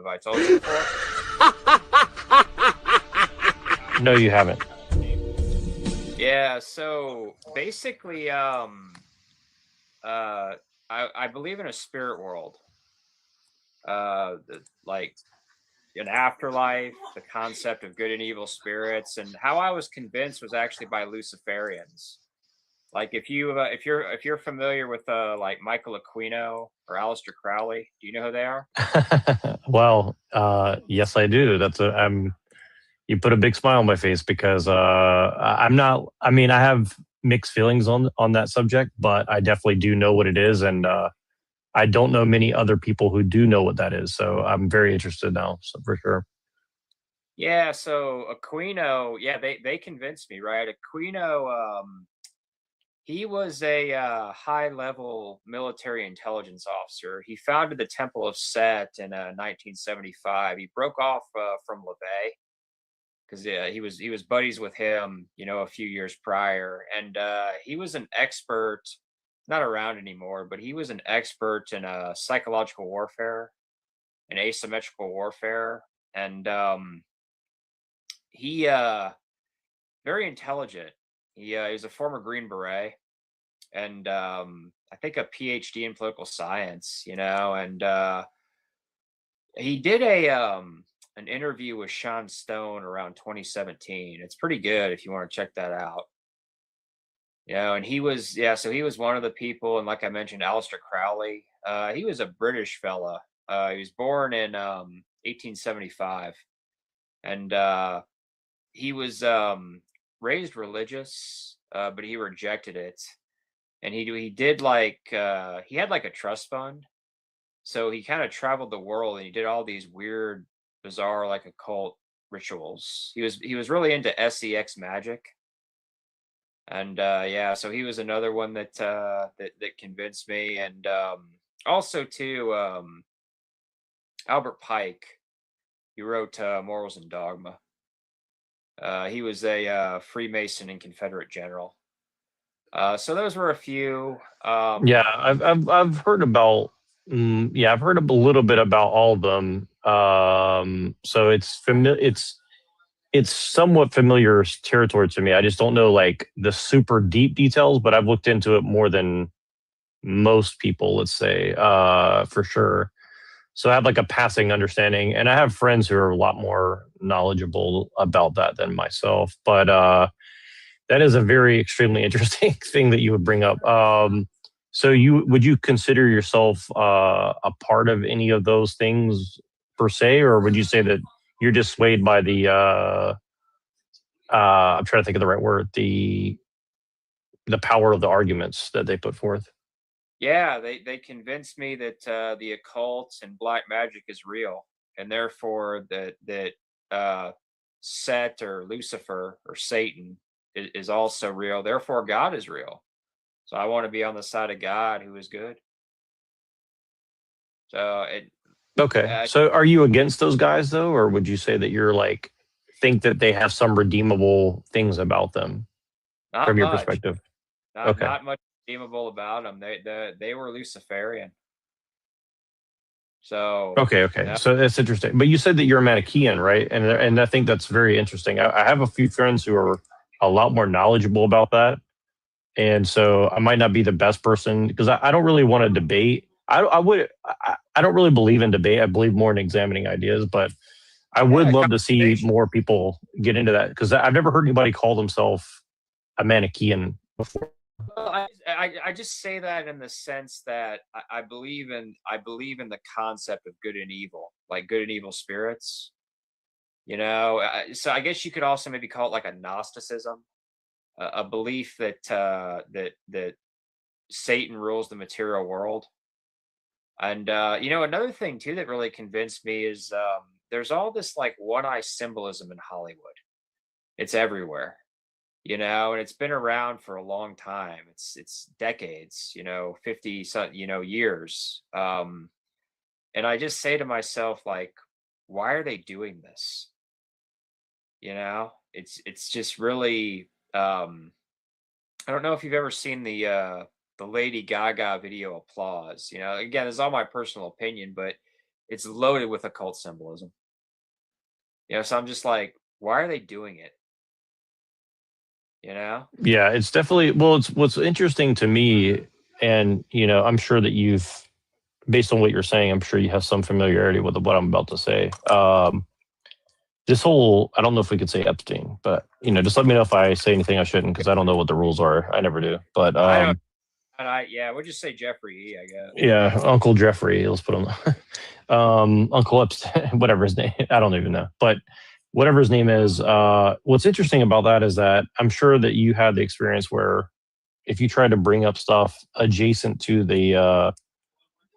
I told you before? No, you haven't. Yeah, so basically, uh, I believe in a spirit world, like an afterlife, the concept of good and evil spirits, and how I was convinced was actually by Luciferians. Like if you're familiar with like Michael Aquino or Aleister Crowley, do you know who they are? Well, yes, I do. You put a big smile on my face because I'm not. I mean, I have mixed feelings on that subject, but I definitely do know what it is, and I don't know many other people who do know what that is. So I'm very interested now, so for sure. Yeah, so Aquino, yeah, they convinced me, right? Aquino, he was a high level military intelligence officer. He founded the Temple of Set in 1975. He broke off from LeVay because he was buddies with him, a few years prior, and he was an expert, not around anymore, but he was an expert in psychological warfare and asymmetrical warfare, and he very intelligent. He was a former Green Beret, and I think a PhD in political science, and he did an interview with Sean Stone around 2017. It's pretty good if you want to check that out. And he was, yeah, so he was one of the people, and like I mentioned, Aleister Crowley. He was a British fella. He was born in 1875, and he was raised religious, but he rejected it, and he did like he had like a trust fund, so he kind of traveled the world and he did all these weird, bizarre, like occult rituals. He was really into sex magic, and yeah, so he was another one that convinced me, and also too, Albert Pike. He wrote Morals and Dogma. He was a Freemason and Confederate general. So those were a few. Yeah, I've heard about. Yeah, I've heard a little bit about all of them. So it's familiar. It's somewhat familiar territory to me. I just don't know like the super deep details, but I've looked into it more than most people, let's say, for sure. So I have like a passing understanding, and I have friends who are a lot more knowledgeable about that than myself. But that is a very extremely interesting thing that you would bring up. So you consider yourself a part of any of those things per se, or would you say that you're just swayed by the I'm trying to think of the right word, the power of the arguments that they put forth? Yeah, they convinced me that the occult and black magic is real, and therefore that Set or Lucifer or Satan is also real. Therefore, God is real. So I want to be on the side of God, who is good. So it Okay. So are you against those guys though, or would you say that you're like think that they have some redeemable things about them not from your much, perspective? not Okay. not much redeemable about them. They were Luciferian. So Okay. Okay. So that's interesting. But you said that you're a Manichaean, right? And I think that's very interesting. I have a few friends who are a lot more knowledgeable about that, and so I might not be the best person because I don't really want to debate. I don't really believe in debate. I believe more in examining ideas, but I would yeah, love to see conversation. more people get into that because I've never heard anybody call themselves a Manichaean before. Well, I just say that in the sense that I believe in the concept of good and evil, like good and evil spirits. So I guess you could also maybe call it like a Gnosticism, a belief that Satan rules the material world. And another thing too that really convinced me is there's all this like one eye symbolism in Hollywood. It's everywhere, and it's been around for a long time. It's decades, 50 years. And I just say to myself, like, why are they doing this? It's just really I don't know if you've ever seen the Lady Gaga video Applause. Again, it's all my personal opinion, but It's loaded with occult symbolism. So I'm just like, why are they doing it? Yeah, it's definitely, well, it's what's interesting to me, and I'm sure that based on what you're saying, I'm sure you have some familiarity with what I'm about to say. This whole, I don't know if we could say Epstein, but just let me know if I say anything I shouldn't, because I don't know what the rules are. I never do. But I don't. And we'll just say Jeffrey E, I guess. Yeah, Uncle Jeffrey. Let's put him. Uncle Epstein, whatever his name. I don't even know, but whatever his name is. What's interesting about that is that I'm sure that you had the experience where if you tried to bring up stuff adjacent to the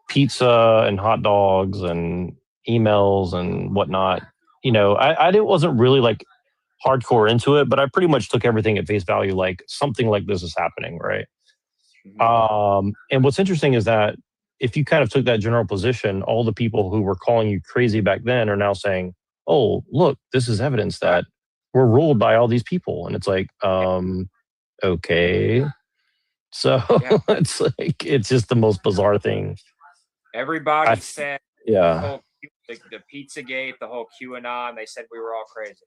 pizza and hot dogs and emails and whatnot, I wasn't really like hardcore into it, but I pretty much took everything at face value, like something like this is happening, right? And what's interesting is that if you kind of took that general position, all the people who were calling you crazy back then are now saying, "Oh, look, this is evidence that we're ruled by all these people," and it's like, okay. So it's just the most bizarre thing. Everybody said, yeah, the Pizzagate, the whole QAnon. They said we were all crazy.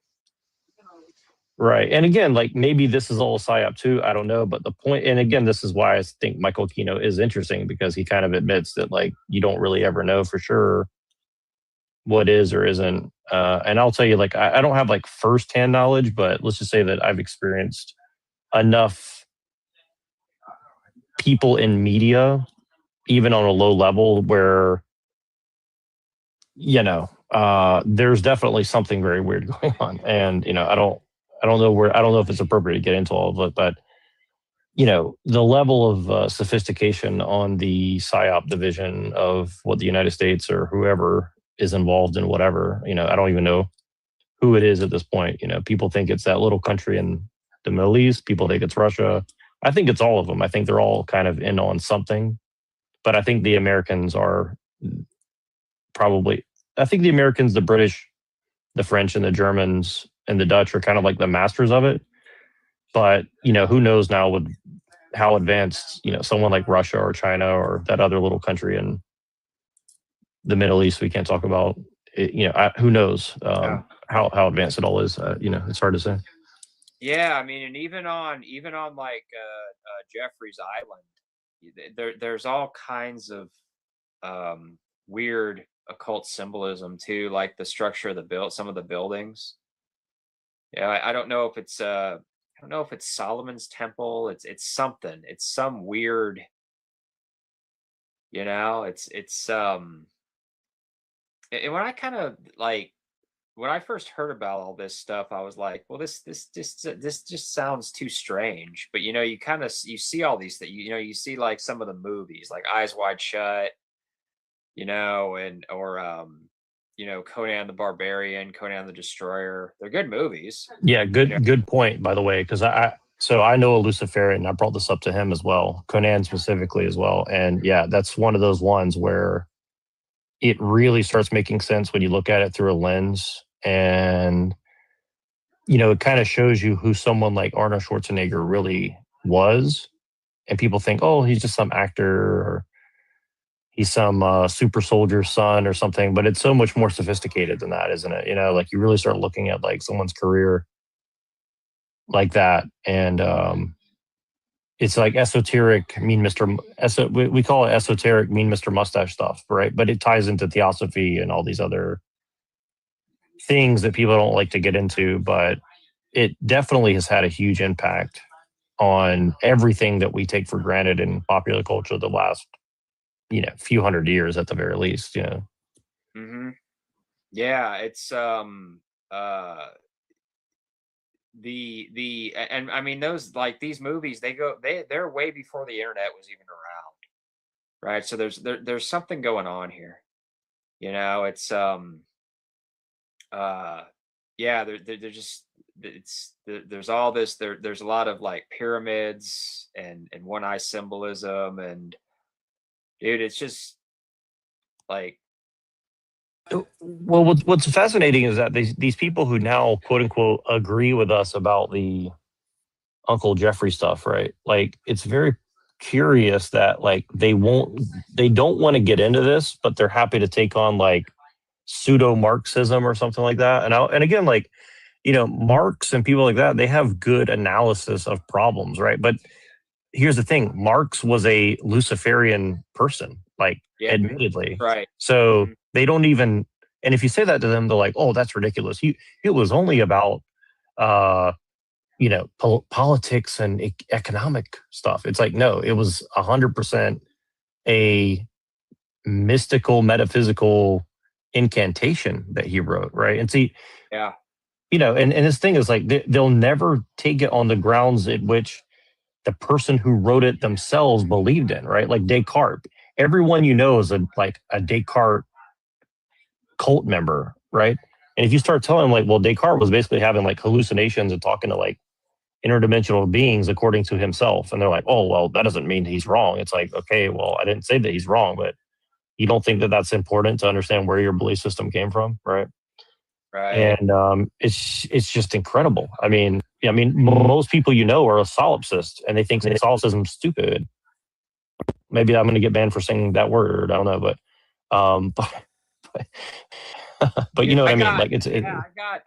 Right. And again, like maybe this is all a psyop too. I don't know. But the point, and again, this is why I think Michael Kino is interesting, because he kind of admits that like you don't really ever know for sure what is or isn't. And I'll tell you, like, I don't have like firsthand knowledge, but let's just say that I've experienced enough people in media, even on a low level, where, there's definitely something very weird going on. And, I don't know if it's appropriate to get into all of it, but the level of sophistication on the PSYOP division of what the United States or whoever is involved in whatever, I don't even know who it is at this point. People think it's that little country in the Middle East. People think it's Russia. I think it's all of them. I think they're all kind of in on something, but I think the Americans are probably, I think the Americans, the British, the French and the Germans and the Dutch are kind of like the masters of it. But, who knows now with how advanced, someone like Russia or China or that other little country in the Middle East we can't talk about, who knows how advanced it all is. It's hard to say. Yeah, I mean, and even on like Jeffrey's Island, there's all kinds of weird occult symbolism too, like the structure of some of the buildings. Yeah, I don't know if it's Solomon's Temple. It's something. It's some weird. It's and when I kind of like when I first heard about all this stuff, I was like, well, this just sounds too strange. But you kind of you see all these things. You see like some of the movies, like Eyes Wide Shut, or Conan the Barbarian, Conan the Destroyer. They're good movies. Yeah, good point, by the way, because so I know a Luciferian. I brought this up to him as well, Conan specifically as well. And yeah, that's one of those ones where it really starts making sense when you look at it through a lens. And, it kind of shows you who someone like Arnold Schwarzenegger really was. And people think, oh, he's just some actor, or he's some super soldier's son or something. But it's so much more sophisticated than that, isn't it? Like you really start looking at like someone's career like that. And it's like esoteric, mean Mr. We call it esoteric, mean Mr. Mustache stuff, right? But it ties into theosophy and all these other things that people don't like to get into. But it definitely has had a huge impact on everything that we take for granted in popular culture the last, few hundred years at the very least. Mm-hmm. Yeah, it's and I mean those, like, these movies, they're way before the internet was even around, right? So there's something going on here. It's yeah, they're just there's all this, there's a lot of like pyramids and one eye symbolism, and dude, it's just like, well, what's fascinating is that these people who now quote unquote agree with us about the Uncle Jeffrey stuff, right? Like it's very curious that like they don't want to get into this, but they're happy to take on like pseudo Marxism or something like that. And again, like, Marx and people like that, they have good analysis of problems, right? But here's the thing: Marx was a Luciferian person, like, Yeah. admittedly. Right. So Mhm. they don't even. And if you say that to them, they're like, "Oh, that's ridiculous." It was only about uh, politics and economic stuff. It's like, no, it was 100% a mystical, metaphysical incantation that he wrote, right? And see, Yeah. and his thing is like they'll never take it on the grounds at which the person who wrote it themselves believed in, right? Like Descartes. Everyone is a Descartes cult member, right? And if you start telling them like, well, Descartes was basically having like hallucinations and talking to like interdimensional beings according to himself, and they're like, oh, well, that doesn't mean he's wrong. It's like, okay, well, I didn't say that he's wrong, but you don't think that that's important to understand where your belief system came from, right? Right. And it's just incredible. Most people are a solipsist, and they think solipsism's stupid. Maybe I'm going to get banned for saying that word. I don't know, but but you Dude, know what I I mean. got Like yeah,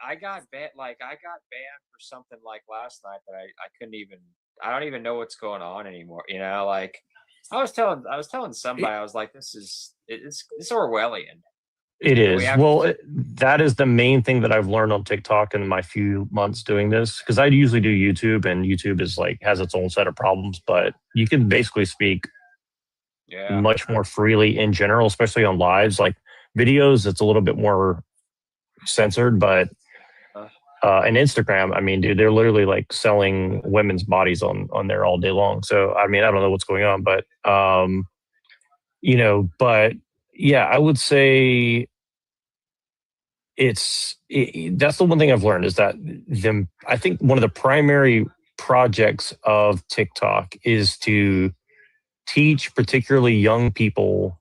I got banned I got banned for something like last night that I couldn't even I don't even know what's going on anymore. Like I was telling somebody, I was like, it's Orwellian. it We is. have Well, that is the main thing that I've learned on TikTok in my few months doing this, because I usually do YouTube, and YouTube is like has its own set of problems, but you can basically speak yeah. much more freely in general, especially on lives. Like videos, it's a little bit more censored, but Uh, and Instagram, I mean, dude, they're literally like selling women's bodies on there all day long. So I mean, I don't know what's going on, but but yeah, I would say that's the one thing I've learned is that I think one of the primary projects of TikTok is to teach particularly young people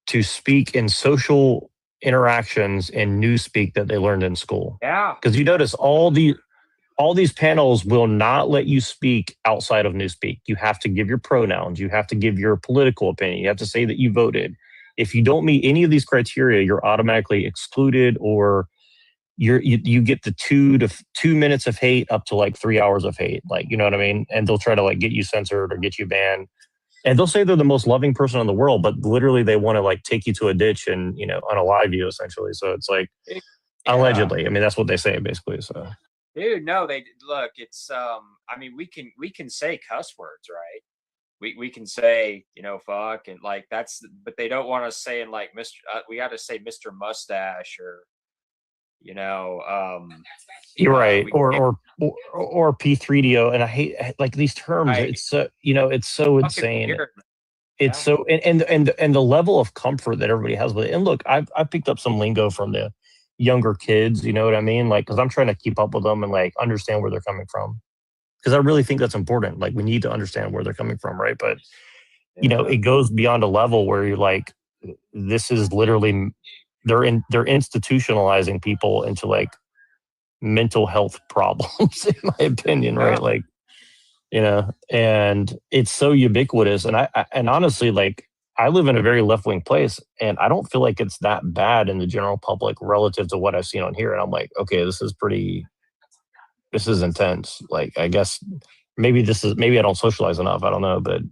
to speak in social interactions and newspeak that they learned in school. yeah. Because you notice all these panels will not let you speak outside of newspeak. You have to give your pronouns. You have to give your political opinion. You have to say that you voted. If you don't meet any of these criteria, you're automatically excluded, or you get the 2 minutes of hate up to like 3 hours of hate. Like, you know what I mean? And they'll try to like get you censored or get you banned. And they'll say they're the most loving person in the world, but literally they want to like take you to a ditch and, unalive you essentially. So it's like, Yeah. allegedly, I mean, that's what they say basically. So Dude, no, they look, it's I mean, we can say cuss words, right? We can say, fuck, and like that's, but they don't want us saying like Mr. We got to say Mr. Mustache, or you know, you're right. we Or P3DO. And I hate like these terms. I It's so, it's so fucking insane. weird. It's Yeah. so, and the level of comfort that everybody has with it. And look, I've picked up some lingo from the younger kids, you know what I mean? Like, cause I'm trying to keep up with them and like understand where they're coming from. Cause I really think that's important. Like we need to understand where they're coming from. Right. But Yeah. it goes beyond a level where you're like, this is literally, they're institutionalizing people into like mental health problems, in my opinion. Yeah. Right. Like, and it's so ubiquitous. And and honestly, like, I live in a very left wing place, and I don't feel like it's that bad in the general public relative to what I've seen on here. And I'm like, okay, this is intense. Like, I guess maybe I don't socialize enough. I don't know, but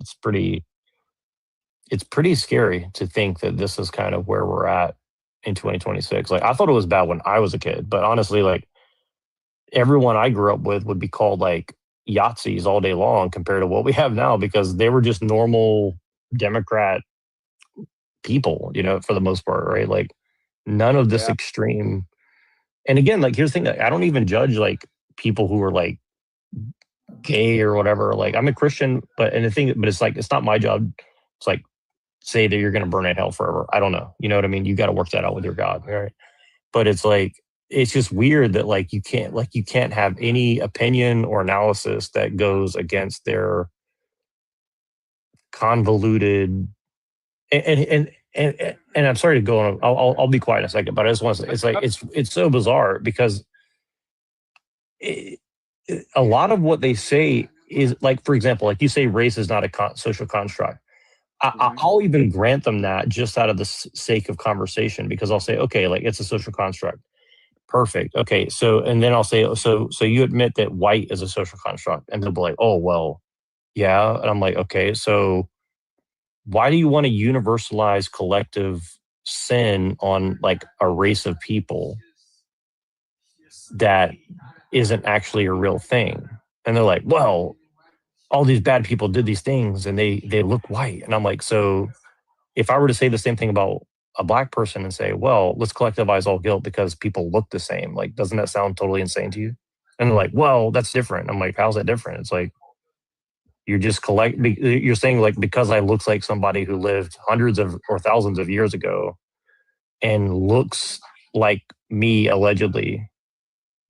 it's pretty scary to think that this is kind of where we're at in 2026. Like, I thought it was bad when I was a kid, but honestly, like, everyone I grew up with would be called like Yahtzees all day long compared to what we have now, because they were just normal Democrat people, for the most part, right? Like, none of this Yeah. extreme. And again, like, here's the thing: that I don't even judge like people who are like gay or whatever. Like, I'm a Christian, but it's like, it's not my job. It's like, say that you're going to burn in hell forever. I don't know. You know what I mean? You got to work that out with your God, right? But it's like, it's just weird that like you can't have any opinion or analysis that goes against their convoluted. And I'm sorry to go on. I'll be quiet in a second, but I just want to say, it's like, it's so bizarre because it, a lot of what they say is like, for example, like you say, race is not a social construct. I'll even grant them that just out of the sake of conversation, because I'll say, okay, like it's a social construct. Perfect. Okay. So, and then I'll say, so you admit that white is a social construct, and they'll be like, oh, well, yeah. And I'm like, okay, so why do you want to universalize collective sin on like a race of people that isn't actually a real thing? And they're like, well, all these bad people did these things and they look white. And I'm like, so if I were to say the same thing about a black person and say, well, let's collectivize all guilt because people look the same, like, doesn't that sound totally insane to you? And they're like, well, that's different. I'm like, how's that different? It's like, you're saying like, because I looks like somebody who lived hundreds of or thousands of years ago and looks like me allegedly,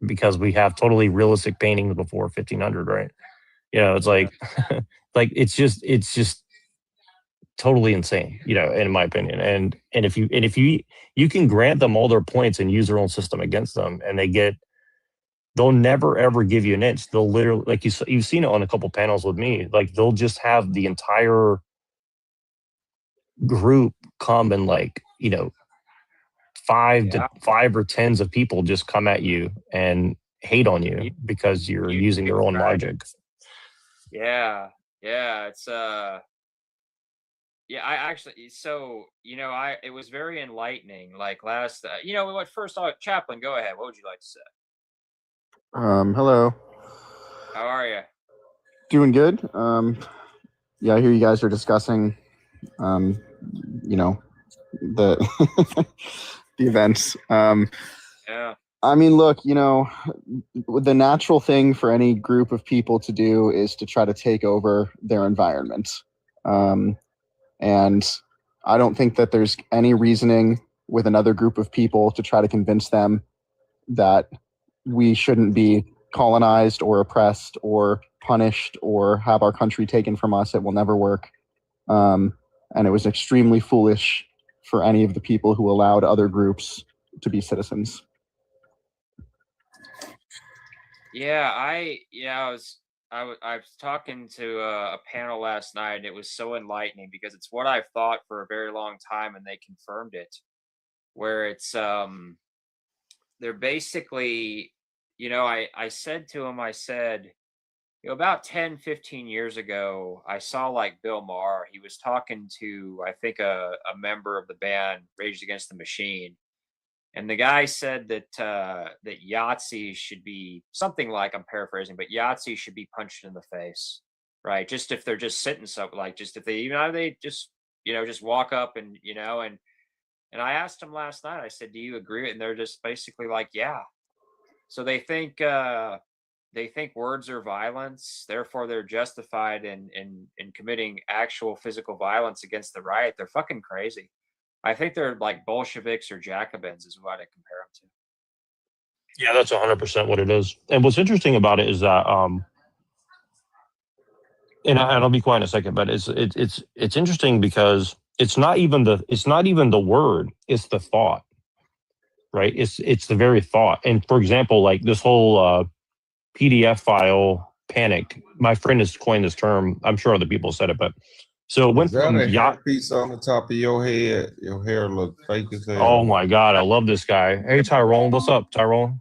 because we have totally realistic paintings before 1500, right? It's like, like it's just totally insane, in my opinion. And if you can grant them all their points and use their own system against them, and they'll never ever give you an inch. They'll literally, like you've seen it on a couple panels with me, like they'll just have the entire group come and like, five or tens of people just come at you and hate on you because you're using their own logic. Yeah. It's yeah, I actually, so, it was very enlightening. Like last, what first off, Chaplain, go ahead. What would you like to say? Hello. How are you? Doing good. Yeah, I hear you guys are discussing, the the events. Yeah. I mean, look, the natural thing for any group of people to do is to try to take over their environment. And I don't think that there's any reasoning with another group of people to try to convince them that we shouldn't be colonized or oppressed or punished or have our country taken from us. It will never work. And it was extremely foolish for any of the people who allowed other groups to be citizens. Yeah, I was talking to a panel last night, and it was so enlightening because it's what I've thought for a very long time, and they confirmed it. Where it's they're basically, I said to him, I said, about 10, 15 years ago, I saw like Bill Maher. He was talking to, I think, a member of the band Rage Against the Machine. And the guy said that that Yahtzee should be something like, I'm paraphrasing, but Yahtzee should be punched in the face, right? Just if they're just sitting, so like, just if they they just just walk up and and I asked him last night. I said, "Do you agree?" with it? And they're just basically like, "Yeah." So they think words are violence, therefore they're justified in committing actual physical violence against the right. They're fucking crazy. I think they're like Bolsheviks or Jacobins is what I compare them to. Yeah, that's 100% what it is. And what's interesting about it is that, and I'll be quiet in a second, but it's interesting because it's not even the word, it's the thought, right? It's the very thought. And for example, like this whole PDF file panic. My friend has coined this term. I'm sure other people said it, but so it went from piece on the top of your head. Your hair look fake as hell. Oh my God, I love this guy. Hey Tyrone, what's up, Tyrone?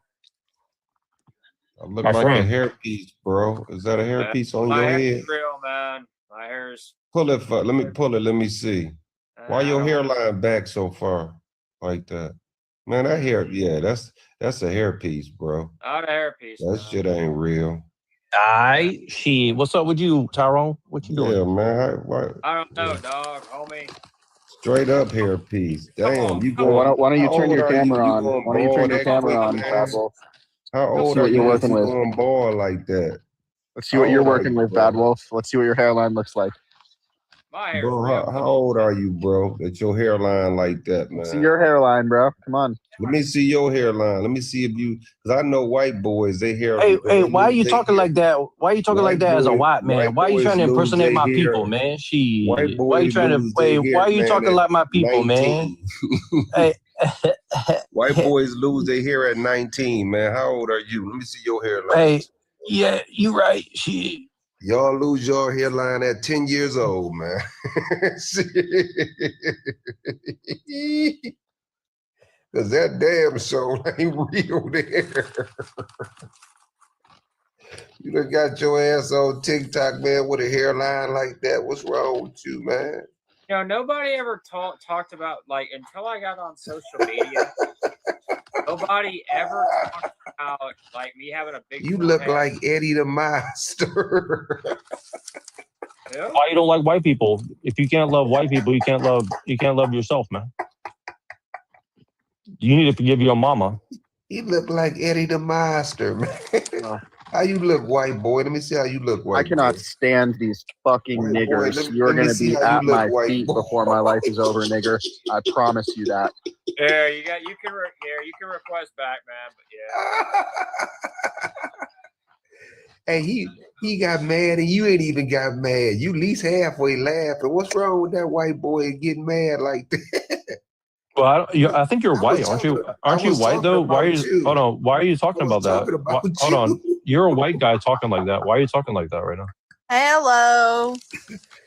I look my like friend. A hairpiece, bro. Is that a hairpiece on your head? Real, man. My hair's. Pull it. Let me pull it. Let me see. Why your hairline back so far like that? Man, that hair. Yeah, that's a hairpiece, bro. Not a hairpiece. That shit ain't real. What's up with you, Tyrone? What you doing? Yeah, man. I don't know, dog, homie. Straight up hairpiece. Damn, you go. Why don't you turn your camera on? Why don't you turn your camera on, Bad Wolf? How old are you working with? Going bald like that? Let's see what you're working with, Bad Wolf. Let's see what your hairline looks like. My hair. Bro, how old are you, bro? That your hairline like that, man. See your hairline, bro. Come on. Let me see your hairline. Let me see if you, because I know white boys, they hair. Hey, why are you talking like that? Why are you talking like that as a white man? Why are you trying to impersonate my people, man? Why are you trying to? Wait, why are you talking like my people, man? Hey. White boys lose their hair at 19, man. How old are you? Let me see your hairline. Hey, yeah, you right. Y'all lose your hairline at 10 years old, man. Cause that damn show ain't real there. You done got your ass on TikTok, man, with a hairline like that. What's wrong with you, man? You know, nobody ever talked about, like, until I got on social media, nobody ever talked about, like, me having a big You forehead. look like Eddie the Monster. Yeah. Why you don't like white people? If you can't love white people, you can't love yourself, man. You need to forgive your mama. He look like Eddie the Monster, man. How you look, white boy? Let me see how you look, white I cannot boy. stand these fucking White boy, niggers. You're let me going to see be how you at look, my white feet boy. before my life is over, nigger. I promise you that. Yeah, you can request back, man. But yeah. Hey, he got mad and you ain't even got mad. You at least halfway laughing. What's wrong with that white boy getting mad like that? Well, I think you're white, aren't you? Aren't you white though? Why are you? Hold on. Why are you talking about that? Hold on. You're a white guy talking like that. Why are you talking like that right now? Hello.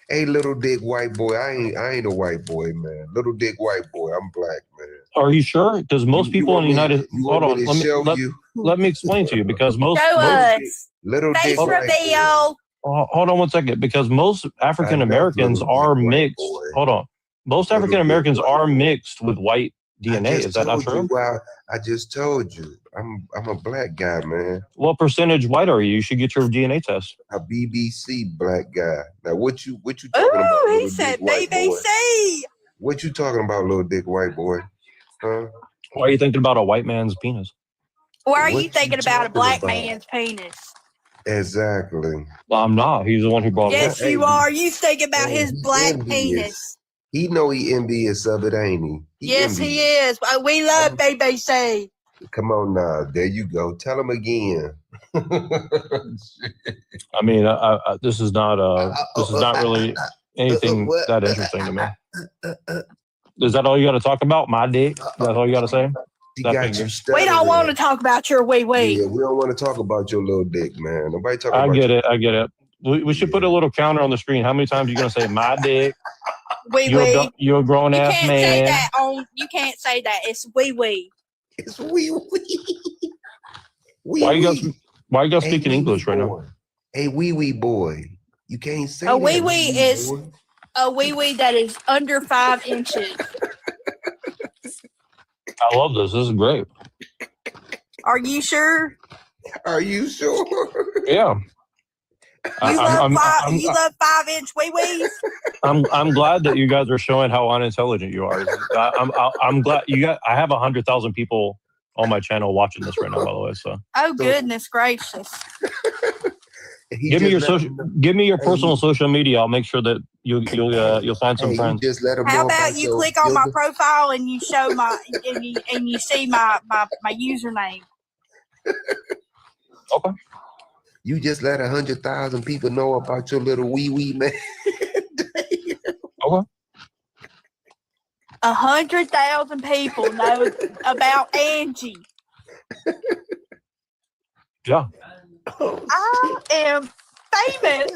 Hey, little dick white boy. I ain't a white boy, man. Little dick white boy. I'm black, man. Are you sure? Because most people in the United hold on. Let me explain to you because most little face dick white reveal. hold on one second. Because most African Americans are mixed. Hold on. Most African Americans are mixed with white DNA. Is that not true? Well, I just told you. I'm a black guy, man. What percentage white are you? You should get your DNA test. A BBC black guy. Now what you talking about? Oh, he little said dick white boy? BBC. What you talking about, little dick white boy? Huh? Why are you thinking about a white man's penis? Why are you thinking about a black man's penis? Exactly. Well, I'm not. He's the one who brought it up. Yes, you are. You thinking about his black penis. He know he envious of it, ain't he? Yes, he is. We love BBC. Come on now. There you go. Tell him again. I mean, this is not really anything that interesting to me. Is that all you got to talk about? My dick? That's all you got to say? He got you we don't want to talk about your wee wee. Yeah, we don't want to talk about your little dick, man. Nobody talking about I get it. We should put a little counter on the screen. How many times are you going to say my dick? Wee wee. You're a grown ass man. Say that you can't say that. It's wee wee. It's wee wee. Why you guys speaking English right now? Hey, wee wee boy. You can't say a wee wee is a wee wee that is under 5 inches. I love this. This is great. Are you sure? Are you sure? Yeah. You love 5-inch wee wees. I'm glad that you guys are showing how unintelligent you are. I'm glad you got. I have 100,000 people on my channel watching this right now. By the way, so. Oh goodness gracious! Give me your personal social media. I'll make sure that you'll find some friends. Just let How about you click on my profile and you show and you see my username. Okay. You just let 100,000 people know about your little wee wee, man. Okay. 100,000 people know about Angie. Yeah. I am famous.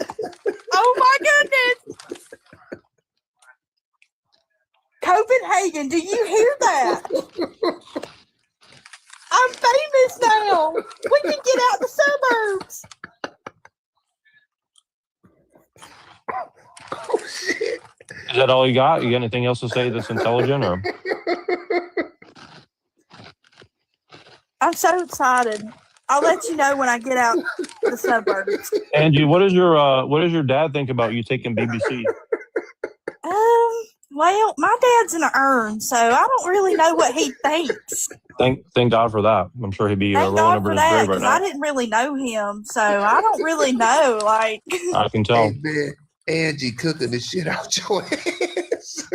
Oh my goodness. Copenhagen, do you hear that? I'm famous now. We can get out the suburbs. Oh shit. Is that all you got? You got anything else to say that's intelligent or? I'm so excited. I'll let you know when I get out the suburbs. Angie, what does your dad think about you taking BBC? Well, my dad's in an urn, so I don't really know what he thinks. Thank God for that. I'm sure he'd be rolling over his grave right now. I didn't really know him, so I don't really know. Like I can tell. Hey, man, Angie cooking the shit out your ass.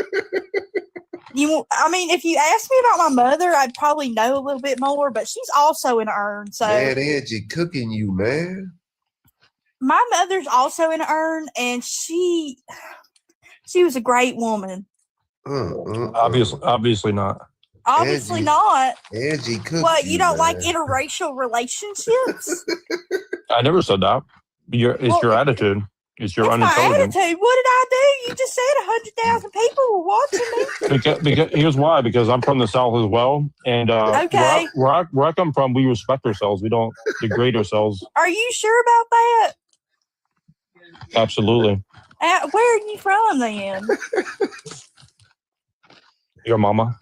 I mean, if you ask me about my mother, I'd probably know a little bit more, but she's also in an urn. So man, Angie cooking you, man. My mother's also in an urn, and she was a great woman. Obviously not. Obviously Angie, not. Angie cooking. What, you don't like interracial relationships? I never said that. It's your attitude. It's your It's my unintelligence. attitude. What did I do? You just said 100,000 people were watching me. Because here's why. Because I'm from the South as well, and Okay. where I come from, we respect ourselves. We don't degrade ourselves. Are you sure about that? Absolutely. Where are you from then? Your mama.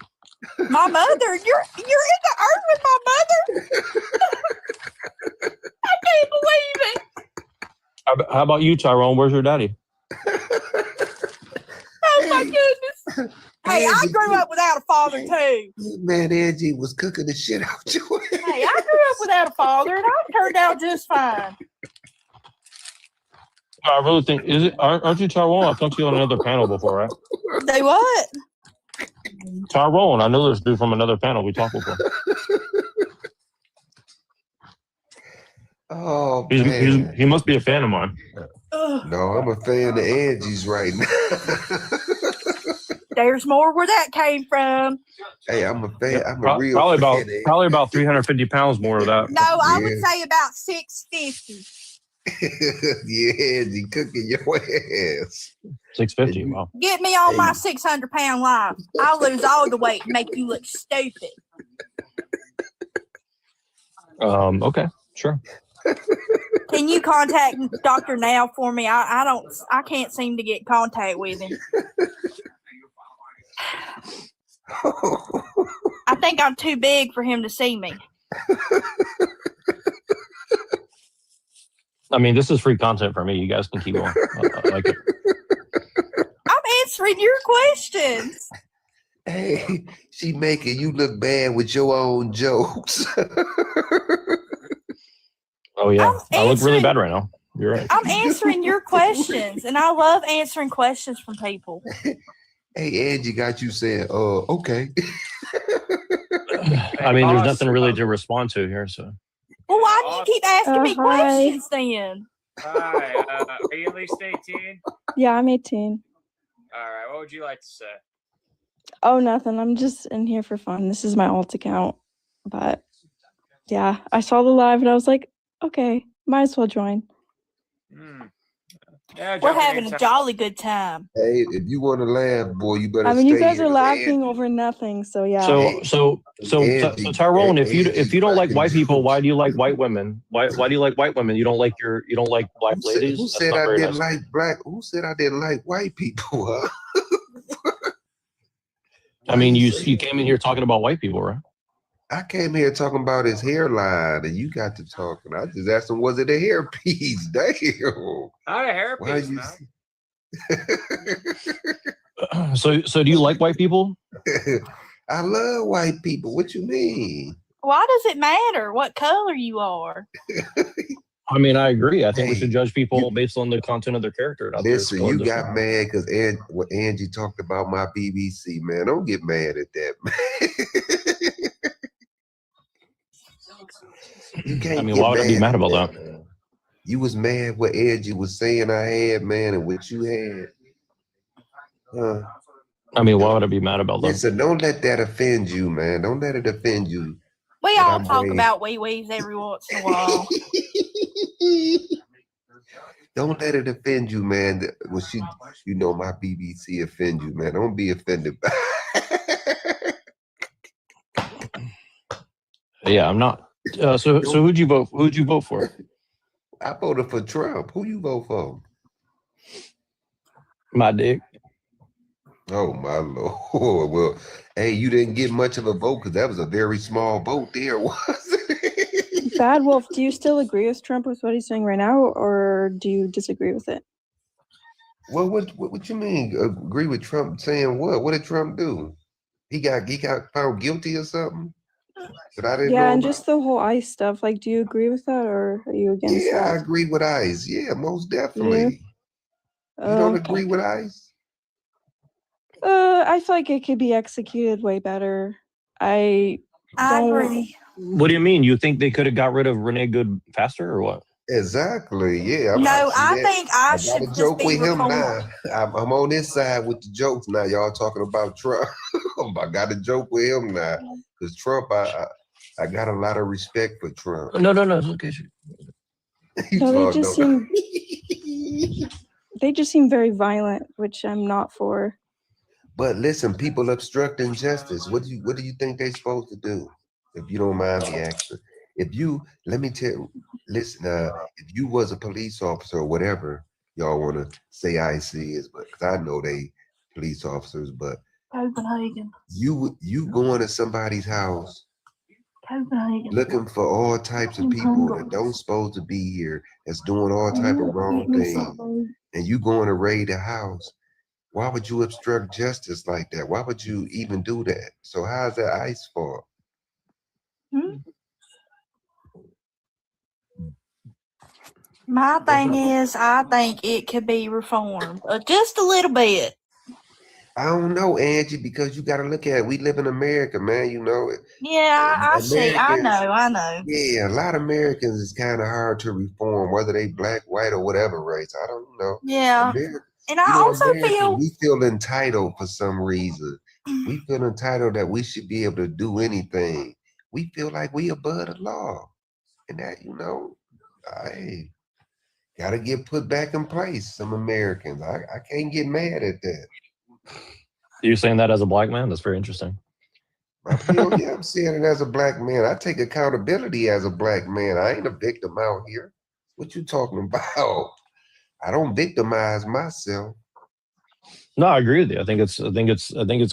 My mother. You're in the earth with my mother. I can't believe it. How about you, Tyrone? Where's your daddy? Oh my goodness. Hey, I grew up without a father too. Man, Angie was cooking the shit out your ass. Hey, I grew up without a father and I turned out just fine. I really think aren't you Tyrone? I've talked to you on another panel before, right? Say what? Tyrone, I know this dude from another panel. We talked before. Oh, man. He must be a fan of mine. No, I'm a fan of Angie's right now. There's more where that came from. Hey, I'm a fan. I'm a Probably real about fan. probably about 350 pounds more of that. No, I would say about 650. Yeah, Angie cooking your ass. 650. Wow. Get me on my 600-pound line. I'll lose all the weight and make you look stupid. Okay, sure. Can you contact Dr. Now for me? I can't seem to get contact with him. I think I'm too big for him to see me. I mean, this is free content for me. You guys can keep going. I like it. I'm answering your questions. Hey, she making you look bad with your own jokes. Oh yeah, I look really bad right now. You're right. I'm answering your questions, and I love answering questions from people. Hey, Angie got you saying, okay. I mean, there's nothing really to respond to here, so. Well, why do you keep asking me Hi. questions then? Hi, are you at least 18? Yeah, I'm 18. All right, what would you like to say? Oh, nothing. I'm just in here for fun. This is my alt account. But yeah, I saw the live and I was like, okay, might as well join. Yeah, We're having a jolly good time. Hey, if you want to laugh, boy, you better I mean, stay you guys here are with laughing Angie. over nothing, so yeah. So Tyrone, if you don't like white people, why do you like white women? Why do you like white women? You don't like black ladies? Who said I didn't like black? Who said I didn't like white people? Huh? I mean, you came in here talking about white people, right? I came here talking about his hairline, and you got to talking. I just asked him, was it a hairpiece? Damn. Not a hairpiece, man. So do you like white people? I love white people. What you mean? Why does it matter what color you are? I mean, I agree. I think we should judge people based on the content of their character. Listen, you got mad because what Angie talked about my BBC, man. Don't get mad at that, man. You can't. I mean, why would I be mad about that? Man. You was mad what Angie was saying I had, man, and what you had. I mean, why would I be mad about that? Listen, don't let that offend you, man. Don't let it offend you. We all talk about wee-wees every once in a while. Don't let it offend you, man. Well, you know, my BBC offend you, man. Don't be offended by Yeah, I'm not. So who'd you vote? Who'd you vote for? I voted for Trump. Who you vote for? My dick. Oh my Lord! Well, hey, you didn't get much of a vote because that was a very small vote. There was. Bad Wolf, do you still agree with Trump with what he's doing right now, or do you disagree with it? Well, what you mean? Agree with Trump saying what? What did Trump do? He got found guilty or something? That I didn't know and about? just the whole ICE stuff. Like, do you agree with that, or are you against that? Yeah, I agree with ICE. Yeah, most definitely. You don't agree with ICE? I feel like it could be executed way better. I agree. What do you mean? You think they could have got rid of Renee Good faster, or what? Exactly. Yeah. I think I should got a joke just be with him recorded. now. I'm on this side with the jokes now. Y'all talking about Trump. I got a joke with him now. Because Trump, I got a lot of respect for Trump. No. It's okay. No, they just seem very violent, which I'm not for. But listen, people obstructing justice. What do you think they're supposed to do? If you don't mind me asking, let me tell you, listen, if you was a police officer or whatever y'all want to say IC is, but because I know they police officers, but Copenhagen. You going to somebody's house looking for all types of people that don't supposed to be here, that's doing all type of wrong things, and you going to raid a house. Why would you obstruct justice like that? Why would you even do that? So how's that ICE fault? My thing is, I think it could be reformed just a little bit. I don't know, Angie, because you got to look at it. We live in America, man. You know it. Yeah, I see. I know. Yeah, a lot of Americans is kind of hard to reform, whether they black, white, or whatever race. I don't know. Yeah. And I also feel we feel entitled for some reason. We feel entitled that we should be able to do anything. We feel like we above the law, and that hey, gotta get put back in place. Some Americans, I can't get mad at that. You're saying that as a black man? That's very interesting. Yeah, I'm saying it as a black man. I take accountability as a black man. I ain't a victim out here. What you talking about? I don't victimize myself. No, I agree with you. I think it's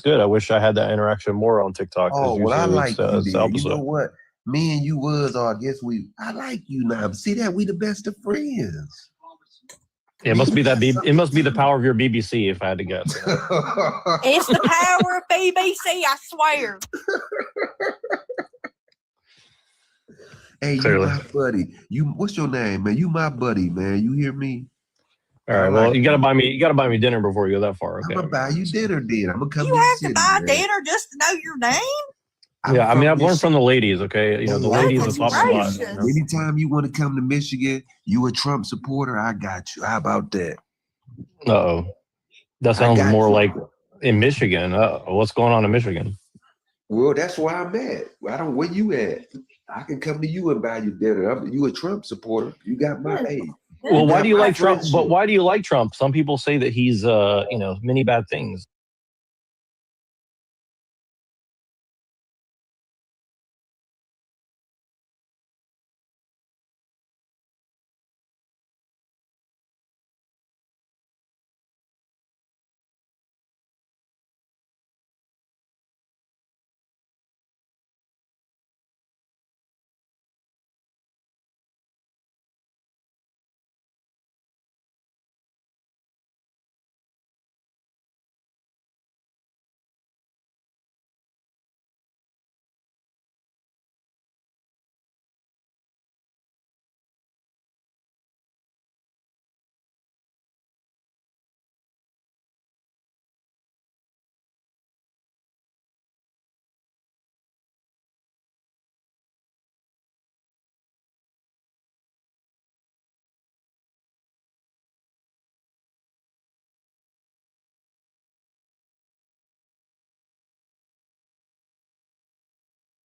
good. I wish I had that interaction more on TikTok. Oh, well, I like you. You know what? Me and you I like you now. See that we the best of friends. It must be the power of your BBC, if I had to guess. It's the power of BBC, I swear. Hey, clearly. You my buddy. What's your name, man? You my buddy, man. You hear me? All right. Well, you gotta buy me dinner before you go that far. Okay. I'm gonna buy you dinner, then. I'm gonna come. You have to buy dinner just to know your name. Yeah, I mean, I've learned from the ladies. Okay, the ladies are top spot. Anytime you want to come to Michigan, you a Trump supporter, I got you. How about that? That sounds more like in Michigan. What's going on in Michigan? Well, that's where I'm at. Where you at? I can come to you and buy you dinner. You a Trump supporter? You got my age. Well, why do you like Trump? But why do you like Trump? Some people say that he's, many bad things.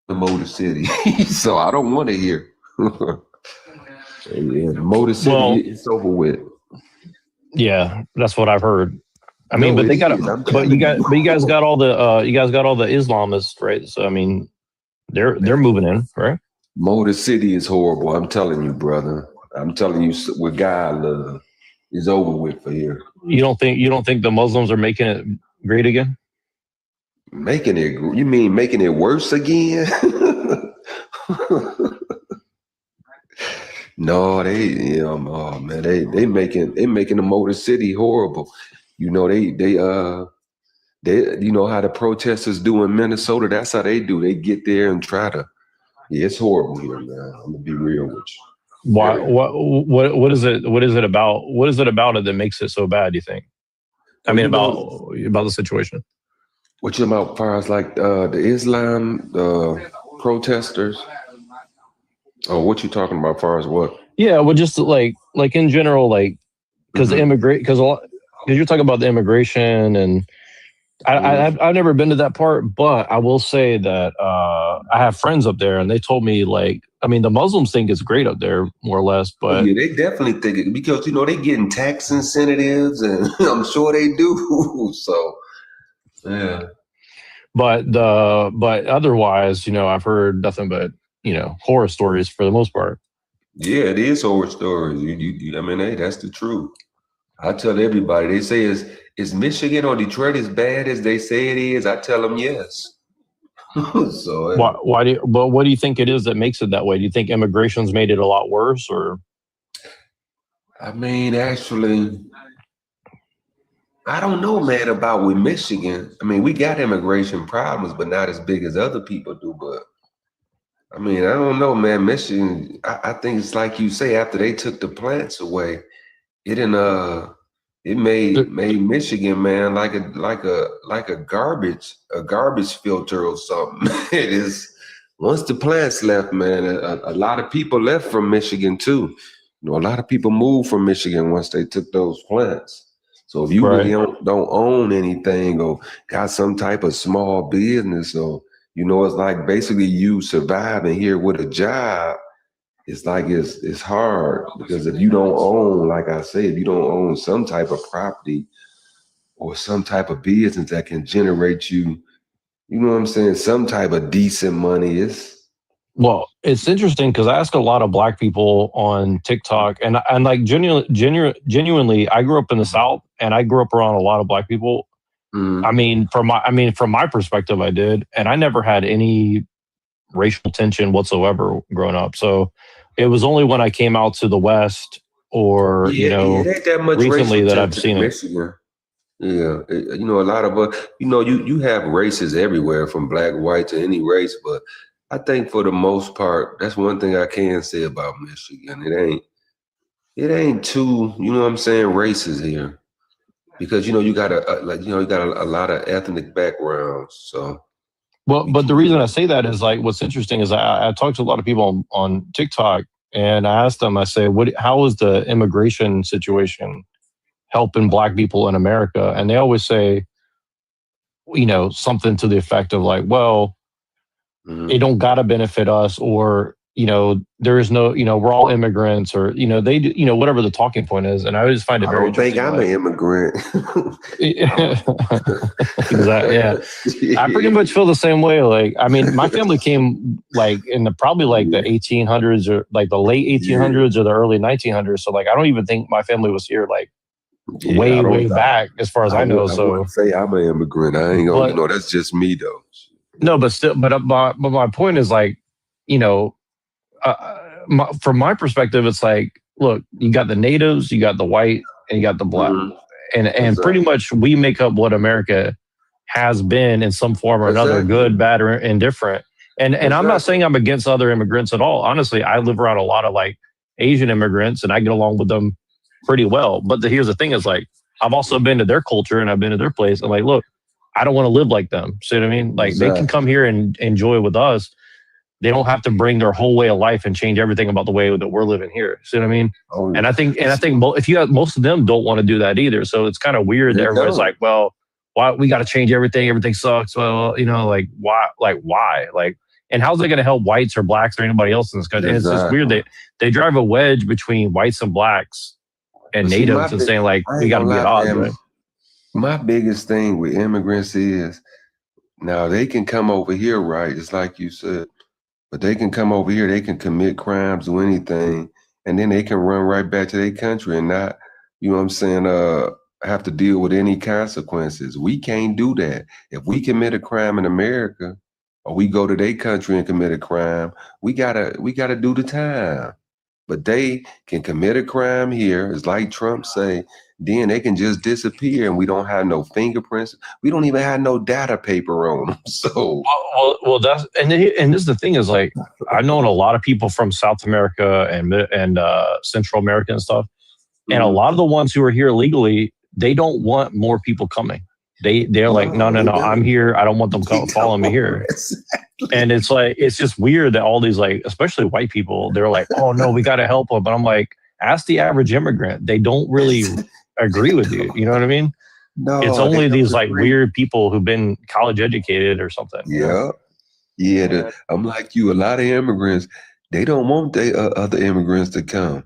The Motor City, so I don't want to hear. Motor City, it's over with. Yeah, that's what I've heard. I mean, but they got you guys got all the Islamists, right? So I mean, they're moving in, right? Motor City is horrible. I'm telling you, brother. I'm telling you, with God love, it's over with for here. You don't think the Muslims are making it great again? Making it? You mean making it worse again? No, they making the Motor City horrible. They how the protesters do in Minnesota. That's how they do. They get there and try to. Yeah, it's horrible here, man. I'm gonna be real with you. Why? What is it? What is it about? What is it about it that makes it so bad? Do you think? I mean, about the situation. What you about, as far as like the Islam protesters? Oh, what you talking about? As far as what? Yeah, well, just like in general, like because you're talking about the immigration, and I've never been to that part, but I will say that I have friends up there, and they told me like I mean, the Muslims think it's great up there, more or less. But yeah, they definitely think it because they getting tax incentives, and I'm sure they do. So, yeah. But otherwise, I've heard nothing but horror stories for the most part. Yeah, it is horror stories. I mean, hey, that's the truth. I tell everybody. They say is Michigan or Detroit as bad as they say it is? I tell them yes. So what do you think it is that makes it that way? Do you think immigration's made it a lot worse, or? I mean, actually, I don't know, man, about with Michigan. I mean, we got immigration problems, but not as big as other people do. But I mean, I don't know, man. Michigan, I think it's like you say, after they took the plants away, it made Michigan, man, like a garbage filter or something. It is. Once the plants left, man, a lot of people left from Michigan too. A lot of people moved from Michigan once they took those plants. So if you really don't own anything or got some type of small business, or it's like basically you surviving here with a job. It's like it's hard because if you don't own, like I say, if you don't own some type of property or some type of business that can generate you, you know what I'm saying, some type of decent money, Well, it's interesting because I ask a lot of Black people on TikTok, and like genuinely, I grew up in the South, and I grew up around a lot of Black people. I mean, from my perspective, I did, and I never had any racial tension whatsoever growing up. So it was only when I came out to the West, or it ain't that much recently racial that I've seen in it. Michigan. Yeah, a lot of us, you have races everywhere from black, white to any race, but I think for the most part, that's one thing I can say about Michigan. It ain't too, you know what I'm saying, races here, because you got a lot of ethnic backgrounds. So, but the reason I say that is like what's interesting is I talked to a lot of people on TikTok, and I asked them, I say, how is the immigration situation helping Black people in America? And they always say, something to the effect of like, well, it don't gotta benefit us, or there is no, we're all immigrants, or they do, whatever the talking point is. And I just find it very interesting. I don't think I'm an immigrant. Exactly. Yeah. I pretty much feel the same way. Like, I mean, my family came like in probably like the 1800s, or like the late 1800s or the early 1900s. So like, I don't even think my family was here like way back, as far as I know. I wouldn't say I'm an immigrant. I ain't gonna, that's just me though. No, but still, but my point is like, from my perspective, it's like, look, you got the natives, you got the white, and you got the Black, and pretty much we make up what America has been in some form or another, good, bad, or indifferent. And I'm not saying I'm against other immigrants at all. Honestly, I live around a lot of like Asian immigrants, and I get along with them pretty well. But here's the thing: is like I've also been to their culture, and I've been to their place, and like, look, I don't want to live like them. See what I mean? Like they can come here and enjoy with us. They don't have to bring their whole way of life and change everything about the way that we're living here. See what I mean? And I think if you have, most of them don't want to do that either. So it's kind of weird that everybody's like, well, why we got to change everything? Everything sucks. Well, like why? Like, and how's that going to help whites or Blacks or anybody else in this country? And it's just weird that they drive a wedge between whites and Blacks and natives and saying like, we got to be at odds, right? My biggest thing with immigrants is now they can come over here, right? It's like you said, but they can come over here, they can commit crimes, do anything, and then they can run right back to their country and not, you know what I'm saying, have to deal with any consequences. We can't do that. If we commit a crime in America, or we go to their country and commit a crime, we gotta do the time. But they can commit a crime here, it's like Trump say, then they can just disappear, and we don't have no fingerprints. We don't even have no data paper on them. So, well, that's and this is the thing is like I've known a lot of people from South America and Central America and stuff, and a lot of the ones who are here legally, they don't want more people coming. They're like, no, I'm here. I don't want them following me here. And it's like it's just weird that all these like, especially white people, they're like, oh no, we got to help them. But I'm like, ask the average immigrant. They don't really agree with you. You know what I mean? No, it's only these like weird people who've been college educated or something. Yeah. I'm like you. A lot of immigrants, They don't want other immigrants to come.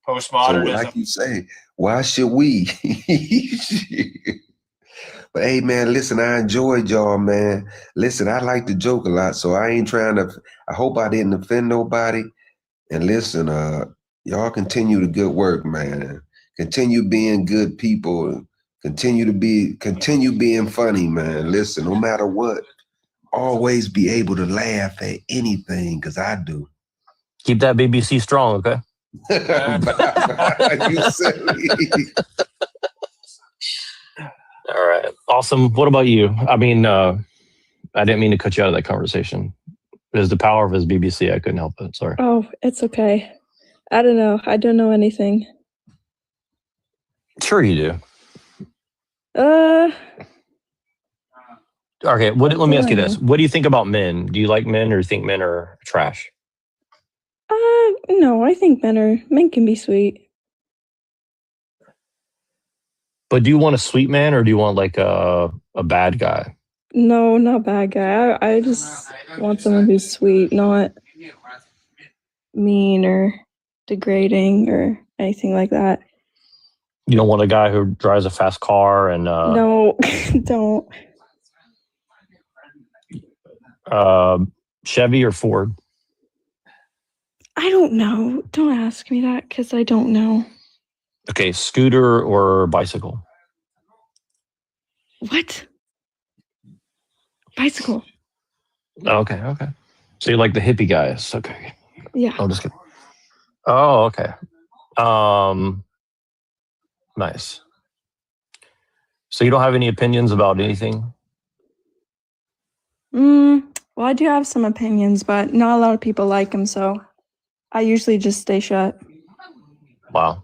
So Postmodernism. like you say, why should we? But hey, man, listen, I enjoyed y'all, man. Listen, I like to joke a lot, so I ain't trying to. I hope I didn't offend nobody. And listen, y'all continue the good work, man. Continue being good people. Continue being funny, man. Listen, no matter what, always be able to laugh at anything, because I do. Keep that BBC strong, okay? You silly. All right. Awesome. What about you? I mean, I didn't mean to cut you out of that conversation. It was the power of his BBC. I couldn't help it. Sorry. Oh, it's okay. I don't know. I don't know anything. Sure you do. Okay. Let me ask you this. What do you think about men? Do you like men, or you think men are trash? No, I think men can be sweet. But do you want a sweet man, or do you want like a bad guy? No, not bad guy. I just want someone who's sweet, not mean or degrading or anything like that. You don't want a guy who drives a fast car and no, don't. Chevy or Ford? I don't know. Don't ask me that because I don't know. Okay, scooter or bicycle? What? Bicycle. Okay. So you like the hippie guys? Okay. Yeah. I'm just kidding. Oh, okay. Nice. So you don't have any opinions about anything? Well, I do have some opinions, but not a lot of people like them, so I usually just stay shut. Wow.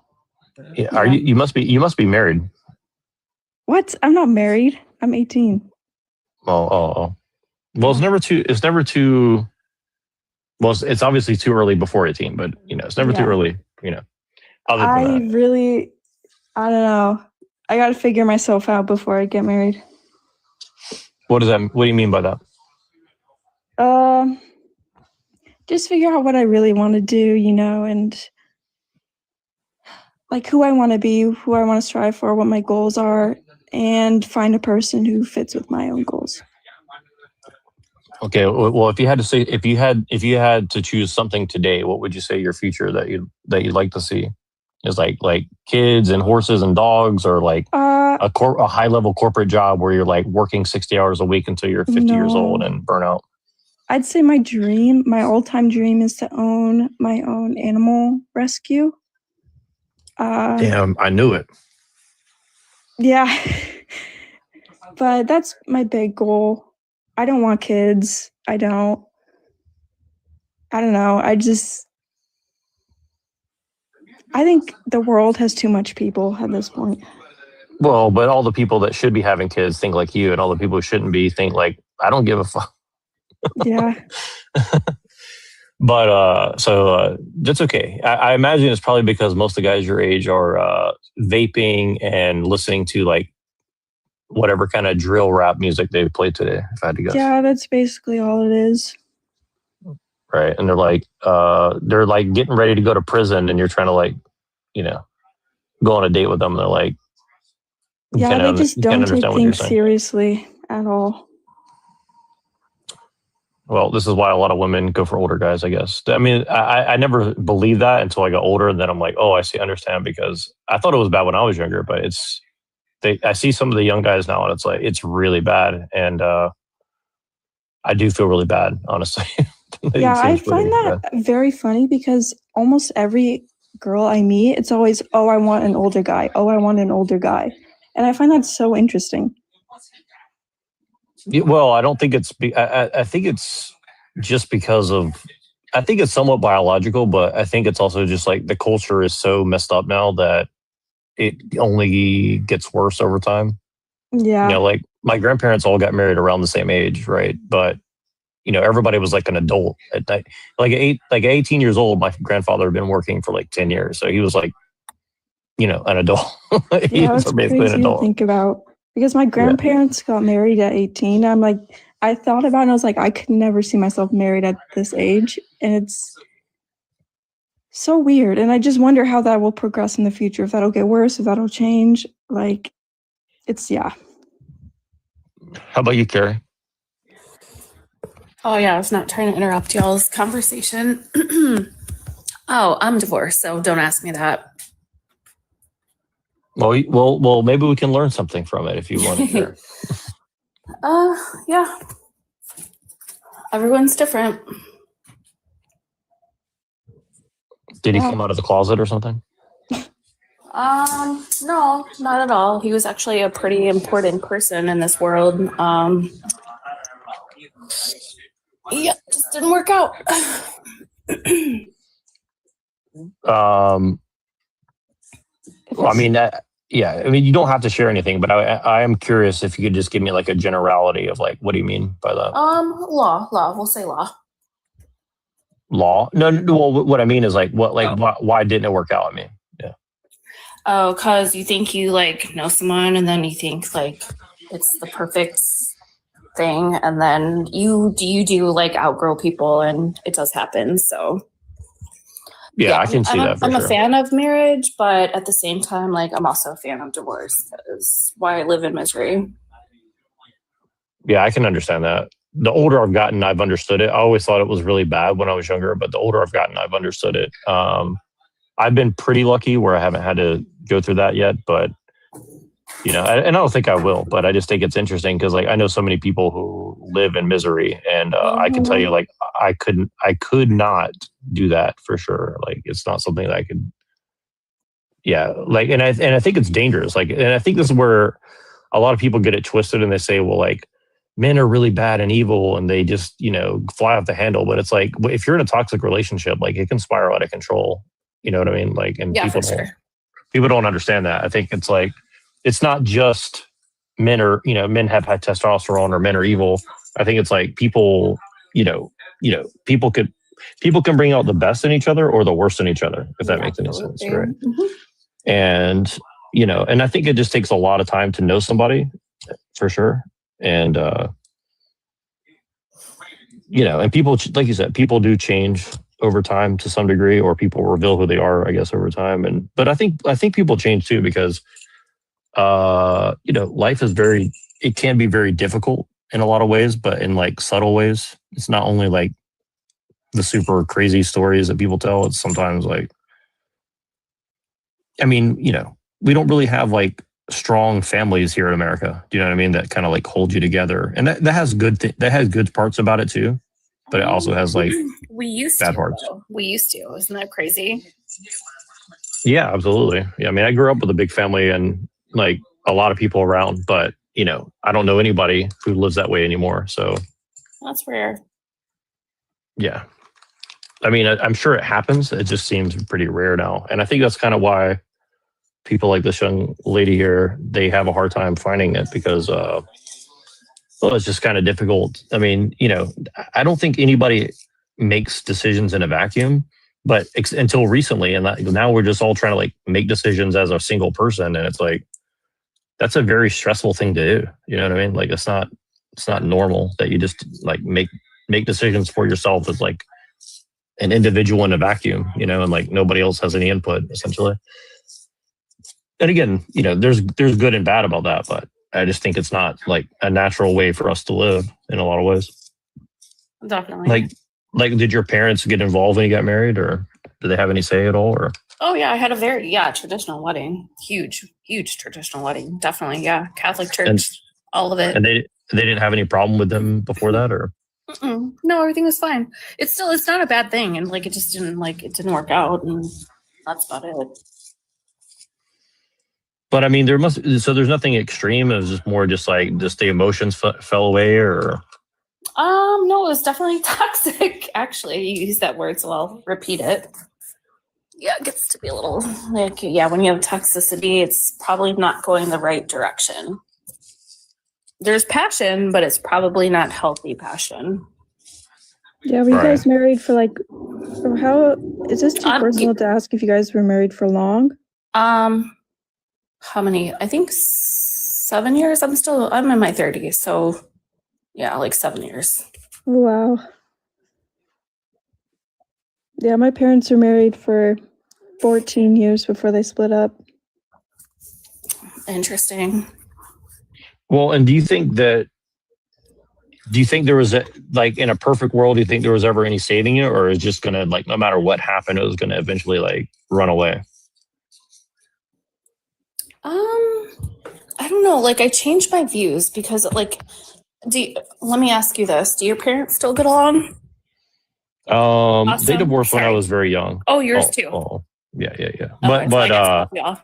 Yeah. Are you must be married. What? I'm not married. I'm 18. Oh. Well, it's never too well, it's obviously too early before 18, but it's never too early, other than that. I don't know. I got to figure myself out before I get married. What do you mean by that? Just figure out what I really want to do, and like who I want to be, who I want to strive for, what my goals are, and find a person who fits with my own goals. Okay, well, if you had to choose something today, what would you say your future that you'd like to see is like kids and horses and dogs, or like a high level corporate job where you're like working 60 hours a week until you're 50 years old and burn out? I'd say my all-time dream is to own my own animal rescue. Damn, I knew it. Yeah, but that's my big goal. I don't want kids. I don't know. I think the world has too much people at this point. Well, but all the people that should be having kids think like you, and all the people who shouldn't be think like, I don't give a fuck. Yeah. But so that's okay. I imagine it's probably because most of the guys your age are vaping and listening to like whatever kind of drill rap music they played today, if I had to guess. Yeah, that's basically all it is. Right. And they're like getting ready to go to prison, and you're trying to like, go on a date with them. They're like, yeah, they just don't take things seriously at all. Well, this is why a lot of women go for older guys, I guess. I mean, I never believed that until I got older, and then I'm like, oh, I understand, because I thought it was bad when I was younger, but I see some of the young guys now, and it's like, it's really bad. And I do feel really bad, honestly. Yeah, I find that very funny, because almost every girl I meet, it's always, oh, I want an older guy. Oh, I want an older guy. And I find that so interesting. Well, I don't think I think it's just because of, I think it's somewhat biological, but I think it's also just like the culture is so messed up now that it only gets worse over time. Yeah. Like my grandparents all got married around the same age, right? But everybody was like an adult at night. Like 18 years old, my grandfather had been working for like 10 years. So he was like, an adult. Yeah, that's crazy to think about. Because my grandparents got married at 18. I'm like, I thought about it and I was like, I could never see myself married at this age. And it's so weird. And I just wonder how that will progress in the future. If that'll get worse, if that'll change. Like, it's, yeah. How about you, Carrie? Oh, yeah, I was not trying to interrupt y'all's conversation. Oh, I'm divorced, so don't ask me that. Well, maybe we can learn something from it if you want to share. Yeah. Everyone's different. Did he come out of the closet or something? No, not at all. He was actually a pretty important person in this world. Yeah, just didn't work out. Well, I mean, yeah, I mean, you don't have to share anything, but I am curious if you could just give me like a generality of like, what do you mean by that? Law. We'll say law. Law? No, well, what I mean is like, why didn't it work out? I mean, yeah. Oh, because you think you like know someone, and then you think like it's the perfect thing, and then you do like outgrow people, and it does happen. So. Yeah, I can see that for I'm sure. a fan of marriage, but at the same time, like I'm also a fan of divorce. Because why I live in misery. Yeah, I can understand that. The older I've gotten, I've understood it. I always thought it was really bad when I was younger, but the older I've gotten, I've understood it. I've been pretty lucky where I haven't had to go through that yet, but you know, and I don't think I will. But I just think it's interesting because, like, I know so many people who live in misery, and I can tell you, like, I could not do that for sure. Like, it's not something that I could. Yeah, like, and I think it's dangerous. Like, and I think this is where a lot of people get it twisted, and they say, well, like, men are really bad and evil, and they just, you know, fly off the handle. But it's like, if you're in a toxic relationship, like, it can spiral out of control. You know what I mean? Like, and Yeah, people don't understand that. I think it's like, it's not just men have high testosterone or men are evil. I think it's like people can bring out the best in each other or the worst in each other, if that makes any sense, right? Mm-hmm. And and I think it just takes a lot of time to know somebody, for sure. And and people, like you said, people do change over time to some degree, or people reveal who they are, I guess, over time. But I think people change too, because life is it can be very difficult in a lot of ways, but in like subtle ways. It's not only like the super crazy stories that people tell. It's sometimes like, I mean, we don't really have like strong families here in America. Do you know what I mean? That kind of like hold you together, and that has that has good parts about it too, but it also has like bad parts. We used to. Isn't that crazy? Yeah, absolutely. Yeah, I mean, I grew up with a big family and like a lot of people around, but I don't know anybody who lives that way anymore. So that's rare. Yeah. I mean, I'm sure it happens. It just seems pretty rare now. And I think that's kind of why people like this young lady here, they have a hard time finding it because, it's just kind of difficult. I mean, I don't think anybody makes decisions in a vacuum, but until recently, and now we're just all trying to like make decisions as a single person. And it's like, that's a very stressful thing to do. You know what I mean? Like, it's not normal that you just like make decisions for yourself as like an individual in a vacuum, and like nobody else has any input essentially. And again, there's good and bad about that, but I just think it's not like a natural way for us to live in a lot of ways. Definitely. Like, did your parents get involved when you got married, or did they have any say at all? Or oh yeah, I had a very traditional wedding, huge traditional wedding, definitely, yeah, Catholic church, all of it. And they didn't have any problem with them before that, or no, everything was fine. It's not a bad thing, and like it just didn't work out, and that's about it. But I mean, there's nothing extreme. It was just more just the emotions fell away, or no, it was definitely toxic. Actually, you use that word, so I'll repeat it. Yeah, it gets to be a little like, when you have toxicity, it's probably not going the right direction. There's passion, but it's probably not healthy passion. Yeah, were you guys married for like, how, is this too personal to ask if you guys were married for long? How many? I think 7 years. I'm in my 30s, so Yeah, like 7 years. Wow. Yeah, my parents were married for 14 years before they split up. Interesting. Well, and do you think there was like in a perfect world, do you think there was ever any saving it, or is just gonna like no matter what happened, it was gonna eventually like run away? I don't know. Like I changed my views because like let me ask you this. Do your parents still get along? They Awesome. divorced when I Sorry. was very young. Oh, yours too. Oh, yeah. Okay, so I guess both of y'all.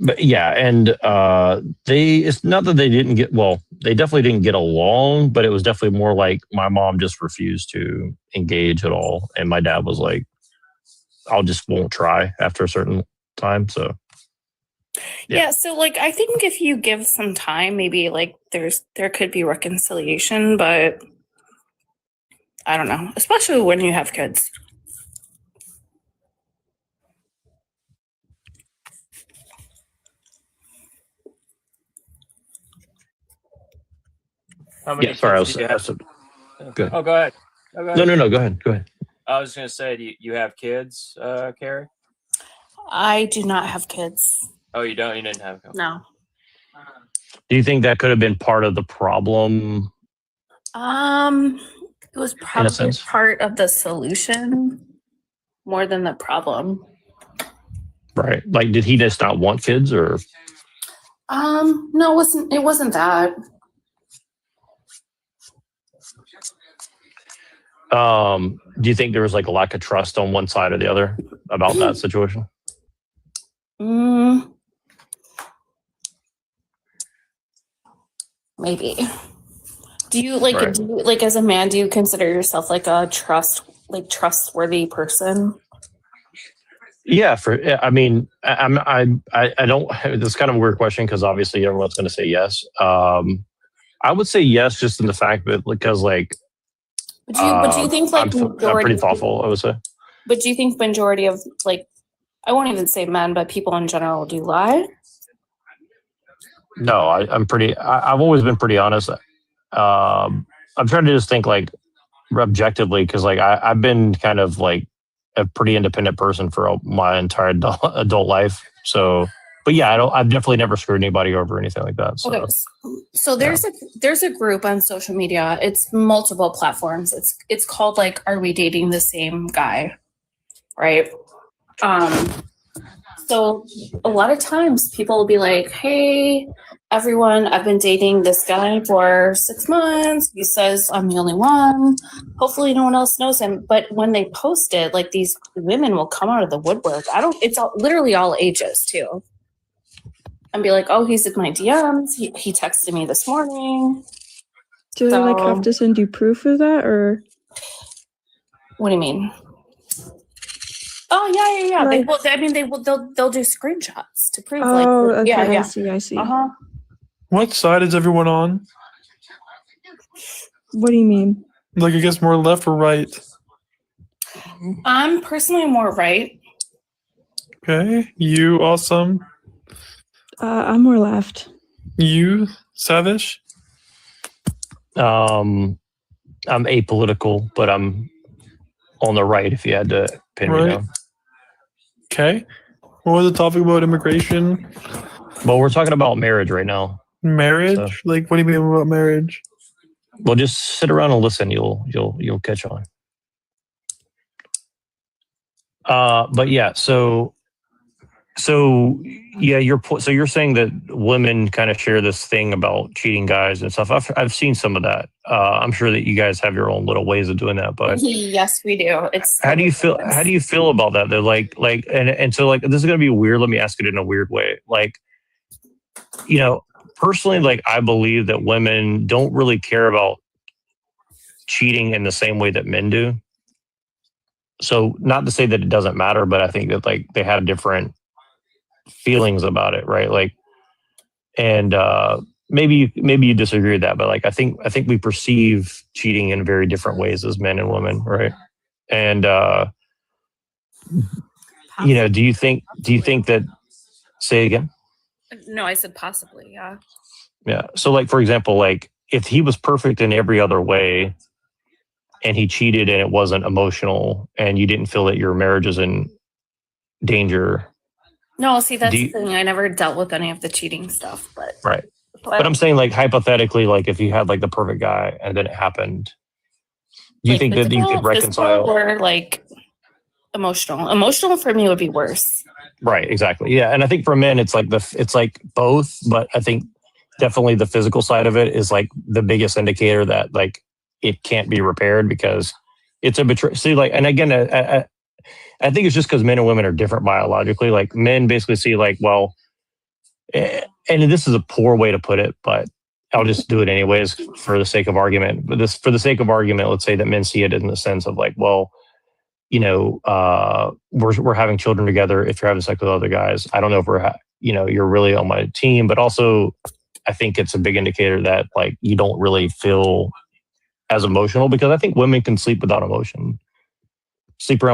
But yeah, and it's not that they didn't get, well, they definitely didn't get along, but it was definitely more like my mom just refused to engage at all, and my dad was like, I'll just won't try after a certain time. So yeah, so like I think if you give some time, maybe like there could be reconciliation, but I don't know, especially when you have kids. How many yeah, sorry, kids do you have? Good. Oh, go ahead. No, go ahead. I was going to say, do you have kids, Carrie? I do not have kids. Oh, you don't? You didn't have kids? No. Do you think that could have been part of the problem? It was probably part of the solution more than the problem. Right. Like, did he just not want kids, or? No, it wasn't that. Do you think there was like a lack of trust on one side or the other about that situation? Maybe. Do you like as a man, do you consider yourself like a trustworthy person? Yeah, I mean, I don't. This is kind of a weird question because obviously everyone's going to say yes. I would say yes, just in the fact that because like. But do you think like I'm pretty thoughtful, I would say. But do you think majority of like, I won't even say men, but people in general do lie? No, I've always been pretty honest. I'm trying to just think like objectively because like I've been kind of like a pretty independent person for my entire adult life. So, but yeah, I've definitely never screwed anybody over or anything like that. So. Okay, so there's a group on social media. It's multiple platforms. It's called like, Are We Dating the Same Guy? Right. So a lot of times people will be like, hey, everyone, I've been dating this guy for 6 months. He says I'm the only one. Hopefully no one else knows him. But when they post it, like these women will come out of the woodwork. It's literally all ages too. And be like, oh, he's in my DMs. He texted me this morning. Do they like have to send you proof of that, or? What do you mean? Oh yeah. Like, They'll do screenshots to prove. Oh, like, okay, yeah. I see. What side is everyone on? What do you mean? Like, I guess more left or right? I'm personally more right. Okay, you awesome. I'm more left. You Savish? I'm apolitical, but I'm on the right if you had to pin me down. Okay. What was the topic about immigration? Well, we're talking about marriage right now. Marriage? So. Like, what do you mean about marriage? Well, just sit around and listen. You'll catch on. But yeah, so yeah, you're saying that women kind of share this thing about cheating guys and stuff. I've seen some of that. I'm sure that you guys have your own little ways of doing that, but yes, we do. It's how do you feel about that? They're like and so like this is gonna be weird. Let me ask it in a weird way. Like, personally, like I believe that women don't really care about cheating in the same way that men do. So not to say that it doesn't matter, but I think that like they have different feelings about it, right? Like, and maybe you disagree with that, but like I think we perceive cheating in very different ways as men and women, right? And do you think that? Say again. No, I said possibly. Yeah. Yeah. So like for example, like if he was perfect in every other way and he cheated and it wasn't emotional and you didn't feel that your marriage is in danger. No, see, that's the thing. I never dealt with any of the cheating stuff, but right. But I'm saying, like, hypothetically, like if you had like the perfect guy and then it happened, do you like, think that you could reconcile? Or like emotional? Emotional for me would be worse. Right, exactly. Yeah, and I think for men, it's like both, but I think definitely the physical side of it is like the biggest indicator that like it can't be repaired because it's a betrayal. See, like, and again, I think it's just because men and women are different biologically. Like men basically see like, well, and this is a poor way to put it, but I'll just do it anyways for the sake of argument. But for the sake of argument, let's say that men see it in the sense of like, well, you know, we're having children together. If you're having sex with other guys, I don't know if you're really on my team, but also I think it's a big indicator that like you don't really feel as emotional because I think women can sleep around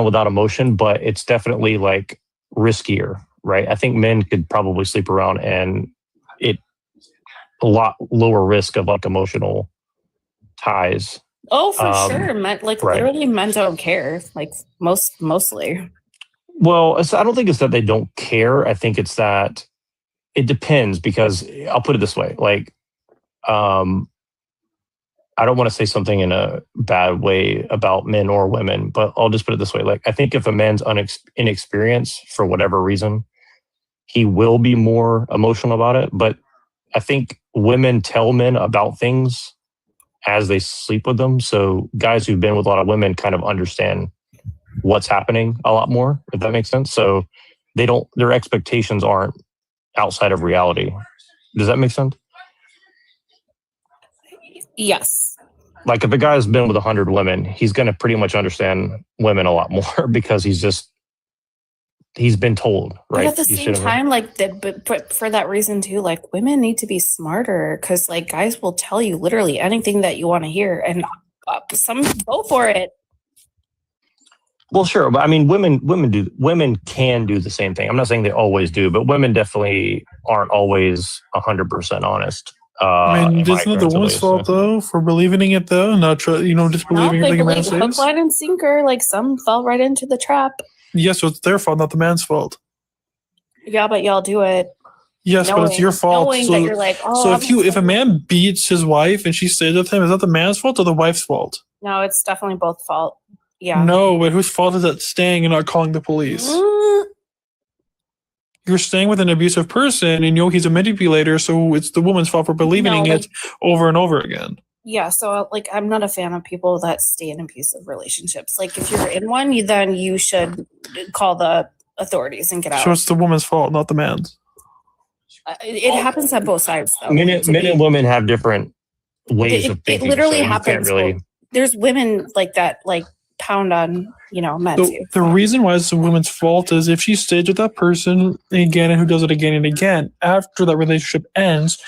without emotion, but it's definitely like riskier, right? I think men could probably sleep around and it a lot lower risk of like emotional ties. Oh, for sure. Men, like right. Literally men don't care. Like mostly. Well, I don't think it's that they don't care. I think it's that it depends because I'll put it this way. Like, I don't want to say something in a bad way about men or women, but I'll just put it this way. Like, I think if a man's inexperienced for whatever reason, he will be more emotional about it. But I think women tell men about things as they sleep with them. So guys who've been with a lot of women kind of understand what's happening a lot more, if that makes sense. So their expectations aren't outside of reality. Does that make sense? Yes. Like if a guy's been with 100 women, he's going to pretty much understand women a lot more because he's been told, right? But at the same time, like but for that reason too, like women need to be smarter because like guys will tell you literally anything that you want to hear, and some go for it. Well, sure, but I mean, women can do the same thing. I'm not saying they always do, but women definitely aren't always 100% honest. I mean, isn't it the woman's fault though for believing in it though, not just believing everything a man says? Hook, line, and sinker. Like some fell right into the trap. Yes, so it's their fault, not the man's fault. Yeah, but y'all do it. Yes, but it's your fault. Knowing that you're like, so if a man beats his wife and she stays with him, is that the man's fault or the wife's fault? No, it's definitely both fault. Yeah. No, but whose fault is that staying and not calling the police? You're staying with an abusive person and he's a manipulator, so it's the woman's fault for believing it over and over again. Yeah, so like I'm not a fan of people that stay in abusive relationships. Like if you're in one, then you should call the authorities and get out. So it's the woman's fault, not the man's. It happens on both sides, though. Men and women have different ways of thinking. It literally happens. There's women like that, like pound on men too. The reason why it's the woman's fault is if she stays with that person again and who does it again and again, after that relationship ends,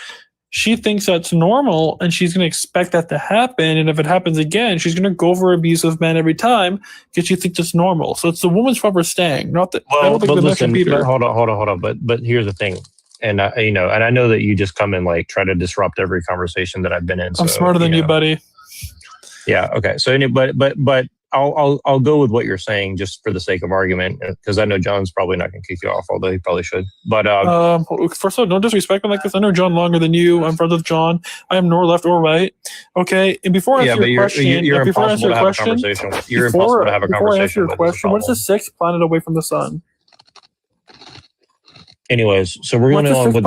she thinks that's normal and she's going to expect that to happen. And if it happens again, she's going to go for abusive men every time because she thinks it's normal. So it's the woman's fault for staying, not that. Well, I don't think but listen, hold on. But here's the thing. And and I know that you just come and like try to disrupt every conversation that I've been in. I'm smarter than you, buddy. Yeah. Okay. So but I'll go with what you're saying just for the sake of argument, because I know John's probably not going to kick you off, although he probably should. But first of all, don't disrespect me like this. I know John longer than you. I'm friends with John. I am nor left or right. Okay. And before I answer your question, you're impossible to have a conversation. You're impossible to have a conversation. Before I answer your question, what's the 6th planet away from the sun? Anyways, so we're going on with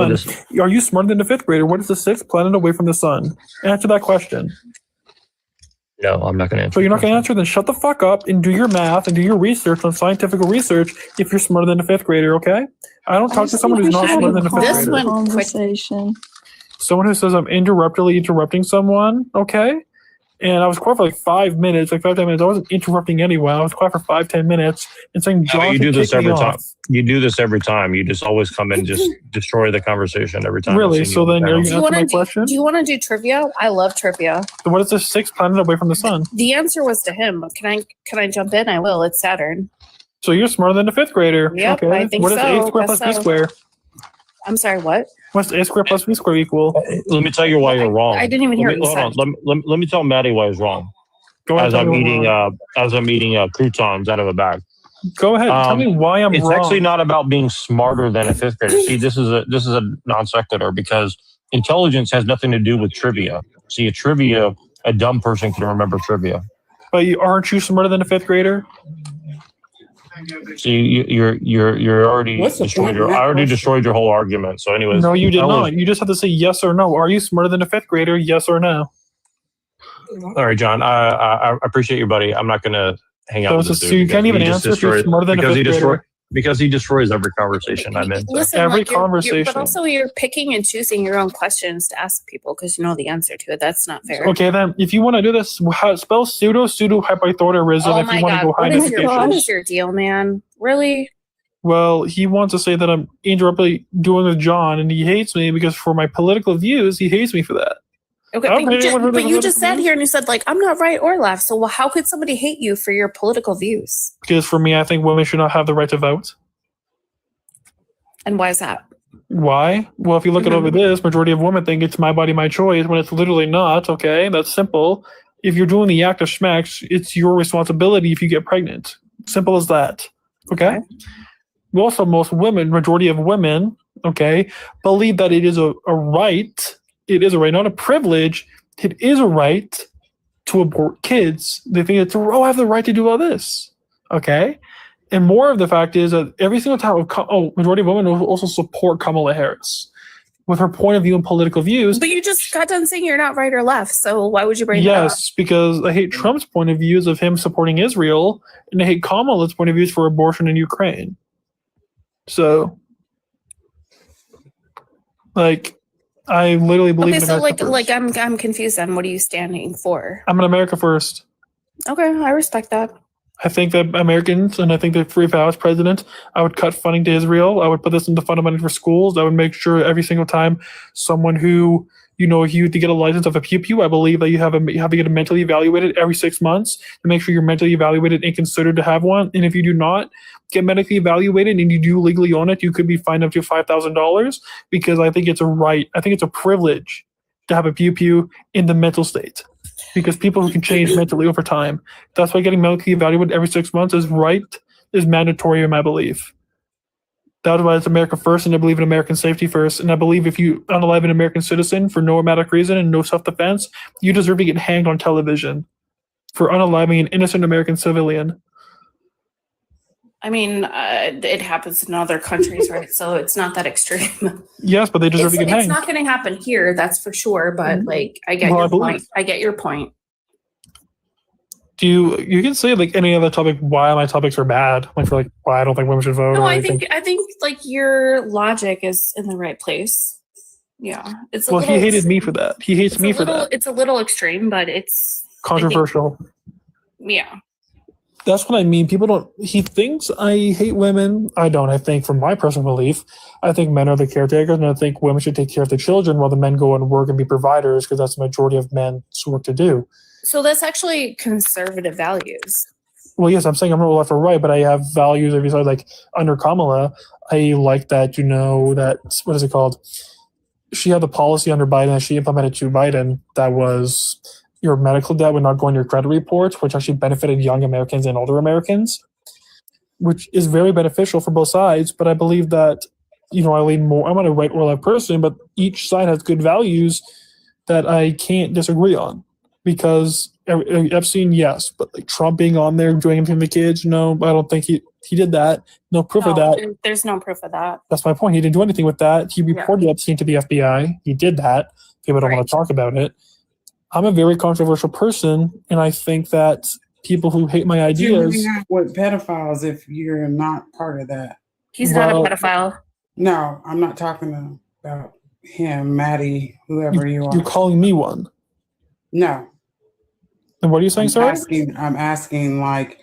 this. Are you smarter than the 5th grader? What is the 6th planet away from the sun? Answer that question. No, I'm not going to answer. So you're not going to answer? Then shut the fuck up and do your math and do your research on scientific research if you're smarter than a 5th grader, okay? I don't talk to someone who's not smarter than a 5th grader. Conversation. Someone who says I'm interrupting someone, okay? And I was quiet for like 5 minutes, like 5-10 minutes. I wasn't interrupting anyone. I was quiet for 5-10 minutes and saying, John, you do this every time. You do this every time. You just always come and just destroy the conversation every time. Really? So then are you going to answer my question? Do you want to do trivia? I love trivia. So what is the 6th planet away from the sun? The answer was to him, but can I jump in? I will. It's Saturn. So you're smarter than a 5th grader. Yep, okay. I think What is A squared plus B squared? I'm sorry, what? What's A squared plus B squared equal? Let me tell you why you're wrong. I didn't even hear what you Hold said. on. Let me tell Maddie why he's wrong. Go ahead. As I'm eating croutons out of a bag. Go ahead. Tell me why I'm it's wrong. It's actually not about being smarter than a fifth grader. See, this is a non sequitur because intelligence has nothing to do with trivia. See, a dumb person can remember trivia. But aren't you smarter than a fifth grader? See, you're already destroyed. I already destroyed your whole argument. So, anyways, no, you did not. You just have to say yes or no. Are you smarter than a fifth grader? Yes or no? All right, John. I appreciate you, buddy. I'm not going to hang out with this dude. So you can't even answer if you're smarter than a fifth grader. Because he destroys every conversation I'm in. Listen, every like conversation. But also you're picking and choosing your own questions to ask people because you know the answer to it. That's not fair. Okay, then if you want to do this, spell pseudo-hypothyroidism Oh if my you want to God. go high education. What is your deal, man? Really? Well, he wants to say that I'm interrupting doing with John, and he hates me because for my political views, he hates me for that. Okay, but you just sat here and you said, like, I'm not right or left. So how could somebody hate you for your political views? Because for me, I think women should not have the right to vote. And why is that? Why? Well, if you look at over this, majority of women think it's my body, my choice, when it's literally not, okay? That's simple. If you're doing the act of schmex, it's your responsibility if you get pregnant. Simple as that, okay? Also, most women, majority of women, okay, believe that it is a right. It is a right, not a privilege. It is a right to abort kids. They think it's, oh, I have the right to do all this, okay? And more of the fact is that every single time, majority of women will also support Kamala Harris with her point of view and political views. But you just got done saying you're not right or left, so why would you bring that up? Yes, because I hate Trump's point of views of him supporting Israel, and I hate Kamala's point of views for abortion in Ukraine. So, like, I literally believe. Okay, in so America like first. I'm confused. Then what are you standing for? I'm an America first. Okay, I respect that. I think that Americans, and I think that if I was president, I would cut funding to Israel. I would put this into fundamental for schools. I would make sure every single time someone who, you know, if you to get a license of a pew, I believe that you have to get mentally evaluated every 6 months to make sure you're mentally evaluated and considered to have one. And if you do not get medically evaluated and you do legally own it, you could be fined up to $5,000 because I think it's a right. I think it's a privilege to have a pew in the mental state. Because people who can change mentally over time. That's why getting medically evaluated every 6 months is mandatory in my belief. That's why it's America first, and I believe in American safety first. And I believe if you unalive an American citizen for no automatic reason and no self-defense, you deserve to get hanged on television for unaliving an innocent American civilian. I mean, it happens in other countries, right? So it's not that extreme. Yes, but they deserve to get hanged. It's not going to happen here, that's for sure. But like, I get your point. I get your point. You can say like any other topic why my topics are bad, like for like why I don't think women should vote. No, I think like your logic is in the right place. Yeah, it's. Well, he hated me for that. He hates me for that. It's a little extreme, but it's controversial. Yeah. That's what I mean. He thinks I hate women. I don't. I think from my personal belief, I think men are the caretakers, and I think women should take care of the children while the men go and work and be providers because that's the majority of men's work to do. So that's actually conservative values. Well, yes, I'm saying I'm not left or right, but I have values. If you like under Kamala, I like that, that, what is it called? She had the policy under Biden that she implemented to Biden that was your medical debt would not go on your credit reports, which actually benefited young Americans and older Americans, which is very beneficial for both sides. But I believe that, I lean more, I'm not a right or left person, but each side has good values that I can't disagree on. Because Epstein, yes, but like Trump being on there doing anything to the kids, no, I don't think he did that. No proof of that. There's no proof of that. That's my point. He didn't do anything with that. He reported Epstein to the FBI. He did that. People don't want to talk about it. I'm a very controversial person, and I think that people who hate my ideas. You hang out with pedophiles if you're not part of that. He's not a pedophile. No, I'm not talking about him, Maddie, whoever you are. You're calling me one. No. And what are you saying, sir? I'm asking like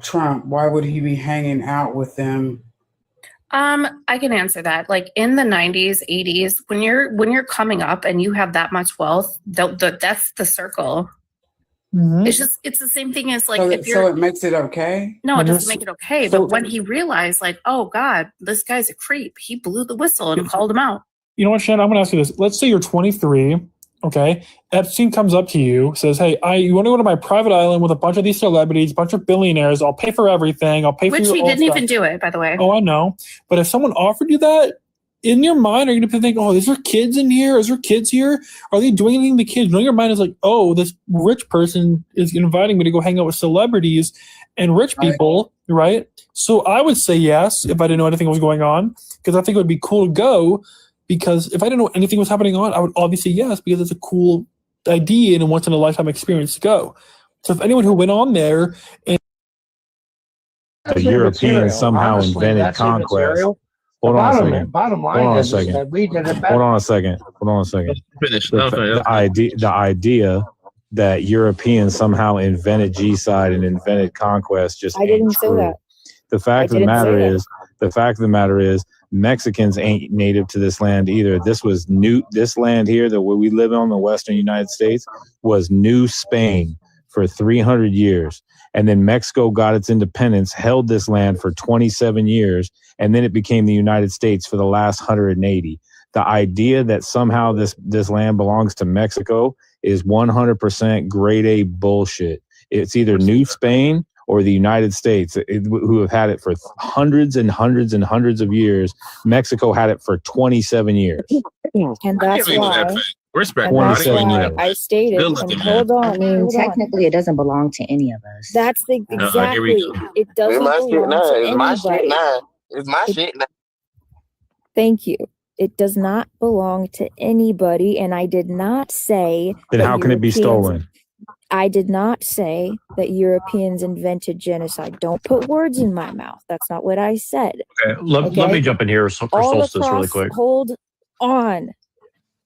Trump, why would he be hanging out with them? I can answer that. Like in the 90s, 80s, when you're coming up and you have that much wealth, that's the circle. Mhm. It's the same thing as like So, if you're so it makes it okay. no, it No, doesn't make it okay. so- But when he realized, like, oh God, this guy's a creep, he blew the whistle and called him out. You know what, Shannon? I'm going to ask you this. Let's say you're 23. Okay. Epstein comes up to you, says, hey, you want to go to my private island with a bunch of these celebrities, a bunch of billionaires. I'll pay for everything. I'll pay for Which your he old didn't stuff. even do it, by the way. Oh, I know. But if someone offered you that, in your mind, are you going to think, oh, is there kids in here? Is there kids here? Are they doing anything to kids? No, your mind is like, oh, this rich person is inviting me to go hang out with celebrities and rich people, right? So I would say yes if I didn't know anything was going on, because I think it would be cool to go. Because if I didn't know anything was happening on, I would obviously yes, because it's a cool idea and a once in a lifetime experience to go. So if anyone who went on there and The Europeans somehow invented conquest. Hold on a second. Bottom line is that we did it better. Hold on a second. Finish. The idea that Europeans somehow invented G-side and invented conquest just I didn't say that. The fact of the matter is Mexicans ain't native to this land either. This was new. This land here that we live on, the Western United States, was New Spain for 300 years. And then Mexico got its independence, held this land for 27 years, and then it became the United States for the last 180. The idea that somehow this land belongs to Mexico is 100% grade A bullshit. It's either New Spain or the United States, who have had it for hundreds and hundreds and hundreds of years. Mexico had it for 27 years. And that's why. Respect. And that's 27 why years. I stated, and hold on. I mean, technically, it doesn't belong to any of us. That's the exactly. It doesn't belong to anybody. It's my shit now. Thank you. It does not belong to anybody, and I did not say. Then how can it be stolen? I did not say that Europeans invented genocide. Don't put words in my mouth. That's not what I said. Okay, let me jump in here for Solstice really quick. Hold on.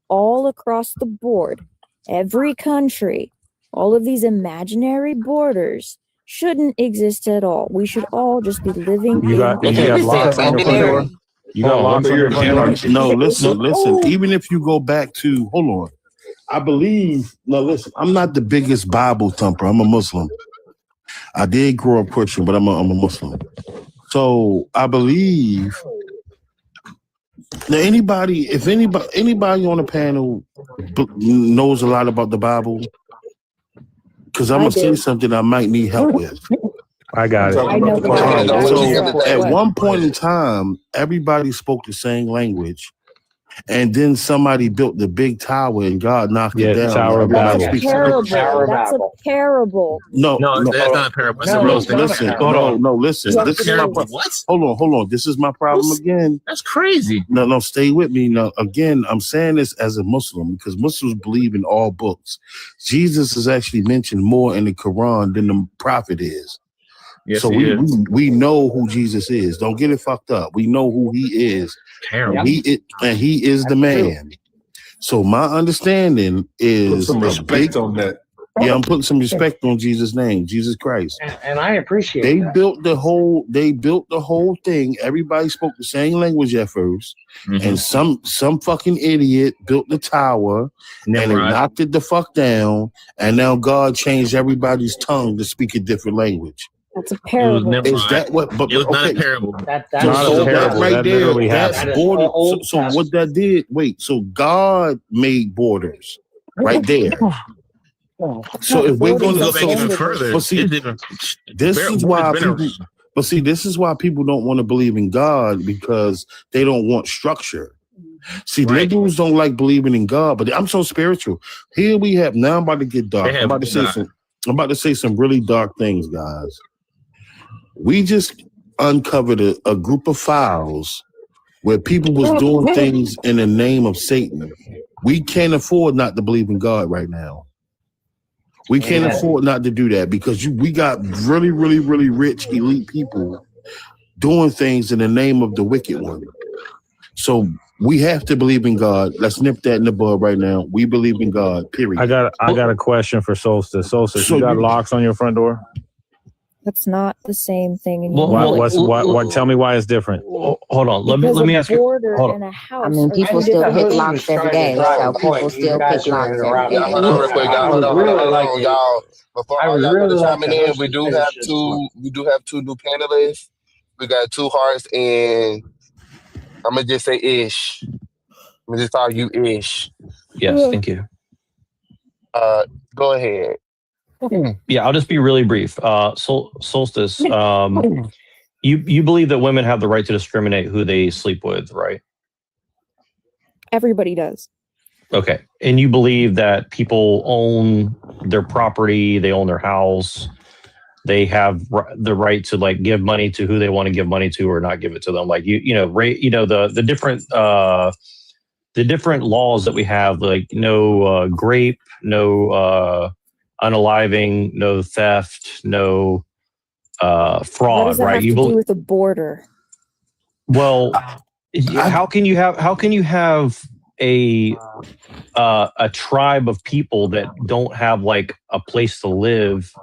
All across the board, every country, all of these imaginary borders shouldn't exist at all. We should all just be living. You got locks on your front door? You got locks on your front door? No, listen. Even if you go back to, hold on. I believe, no, listen, I'm not the biggest Bible thumper. I'm a Muslim. I did grow up Christian, but I'm a Muslim. So I believe now if anybody on the panel knows a lot about the Bible, because I'm going to say something I might need help with. I got it. I know. So at one point in time, everybody spoke the same language. And then somebody built the big tower and God knocked it down. Tower of Babel. That's a parable. No, that's not a parable. That's a real thing. Listen. This is my what? Hold on. This is my problem again. That's crazy. No, stay with me. Now, again, I'm saying this as a Muslim because Muslims believe in all books. Jesus is actually mentioned more in the Quran than the prophet is. Yes, so we know who Jesus is. Don't get it fucked up. We know who he is. He is the man. So my understanding is put some respect on that. Yeah, I'm putting some respect on Jesus' name, Jesus Christ. And I appreciate they that. built the whole thing. Everybody spoke the same language at 1st and some fucking idiot built the tower and they knocked it the fuck down, and now God changed everybody's tongue to speak a different language. That's a parable. Is that what? But it was not a parable. That's so that right there. That's happened. border. So what that did? Wait. So God made borders right there. So if we're going to go back even further, this is why people. But see, this is why people don't want to believe in God, because they don't want structure. See, liberals don't like believing in God, but I'm so spiritual. Here we have. Now I'm about to get dark. I'm about to say some really dark things, guys. We just uncovered a group of files where people was doing things in the name of Satan. We can't afford not to believe in God right now. We can't afford not to do that, because we got really, really, really rich, elite people doing things in the name of the wicked one. So we have to believe in God. Let's nip that in the bud right now. We believe in God, period. I got a question for Solstice. You got locks on your front door? That's not the same thing. And Tell me why it's different. Hold on. Let me ask you. Border and a house. I mean, people still pick locks every day, so people still pick locks every day. Yeah, hold on real quick, y'all. Hold on, y'all. Before all y'all go to chiming in, we do have two new panelists. We got Two Hearts and I'm gonna just say Ish. I'm gonna just call you Ish. Yes, thank you. Go ahead. Yeah, I'll just be really brief. Solstice, you believe that women have the right to discriminate who they sleep with, right? Everybody does. Okay. And you believe that people own their property, they own their house, they have the right to like give money to who they want to give money to or not give it to them. Like the different laws that we have, like no grape, no unaliving, no theft, no fraud. What does that right? have to do with the border? Well, how can you have a tribe of people that don't have like a place to live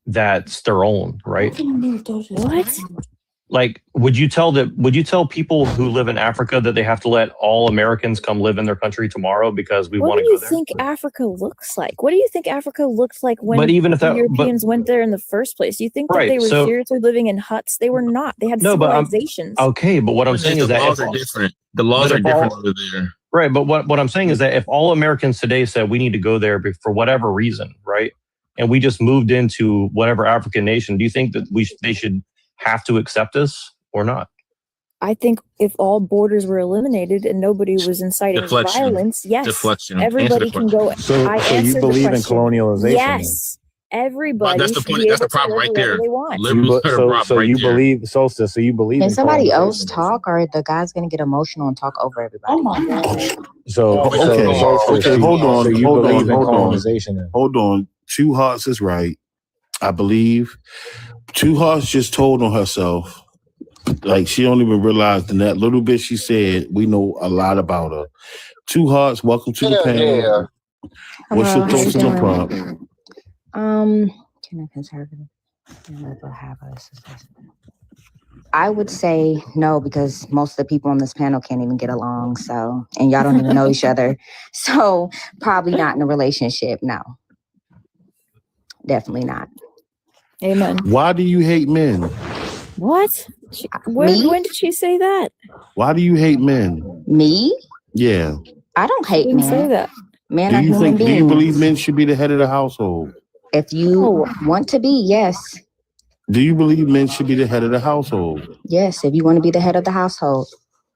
that's their own, right? What? Like, would you tell people who live in Africa that they have to let all Americans come live in their country tomorrow because we want to go there? What do you think Africa looks like? What do you think Africa looked like when the Europeans went there in the first place? You think that they were seriously living in huts? They were not. They had civilizations. Okay, but what I'm saying is that the laws are different. The laws are different over there. Right, but what I'm saying is that if all Americans today said we need to go there for whatever reason, right, and we just moved into whatever African nation, do you think that they should have to accept us or not? I think if all borders were eliminated and nobody was inciting violence, yes, everybody can go. So you believe in colonialization? Yes, everybody. That's the point. That's the problem right there. So you believe, Solstice. So you believe? Can somebody else talk, or the guy's gonna get emotional and talk over everybody? Oh my god. So hold on. So you believe in colonization? Hold on. Two Hearts is right, I believe. Two Hearts just told on herself. Like, she don't even realize in that little bit she said, we know a lot about her. Two Hearts, welcome to the panel. Yeah. What's your thoughts on the prompt? Can a conservative have a assessment? I would say no, because most of the people on this panel can't even get along. So, and y'all don't even know each other. So probably not in a relationship. No, definitely not. Amen. Why do you hate men? What? When did she say that? Why do you hate men? Me? Yeah. I don't hate men. Say that. Men are human beings. Do you believe men should be the head of the household? If you want to be, yes. Do you believe men should be the head of the household? Yes, if you want to be the head of the household.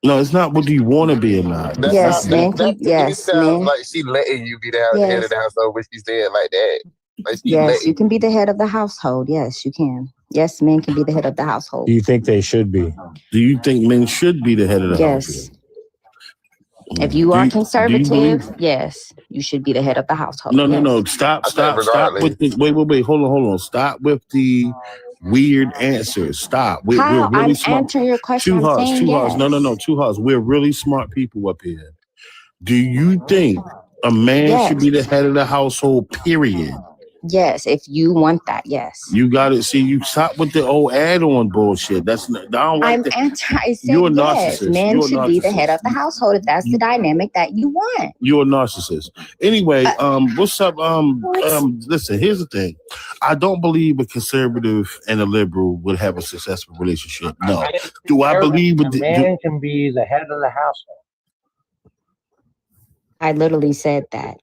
No, it's not what do you want to be or not. Yes, men. Yes, sounds like she letting you be the head of the household when she said like that. Like yes, you can be the head of the household. Yes, you can. Yes, men can be the head of the household. Do you think they should be? Do you think men should be the head of the household? Yes. If you are conservative, yes, you should be the head of the household. No. Stop with the wait. Hold on. Stop with the weird answers. Stop. We're really I'm smart. answering your question. Two Hearts. No. Two Hearts. We're really smart people up here. Do you think a man should be the head of the household, period? Yes, if you want that, yes. You got to see. You stop with the old add-on bullshit. That's not. I'm anti. I said you're a narcissist. Men should be the head of the household if that's the dynamic that you want. You're a narcissist. Anyway, what's up? Listen. Here's the thing. I don't believe a conservative and a liberal would have a successful relationship. No. Do I believe a man can be the head of the household? I literally said that.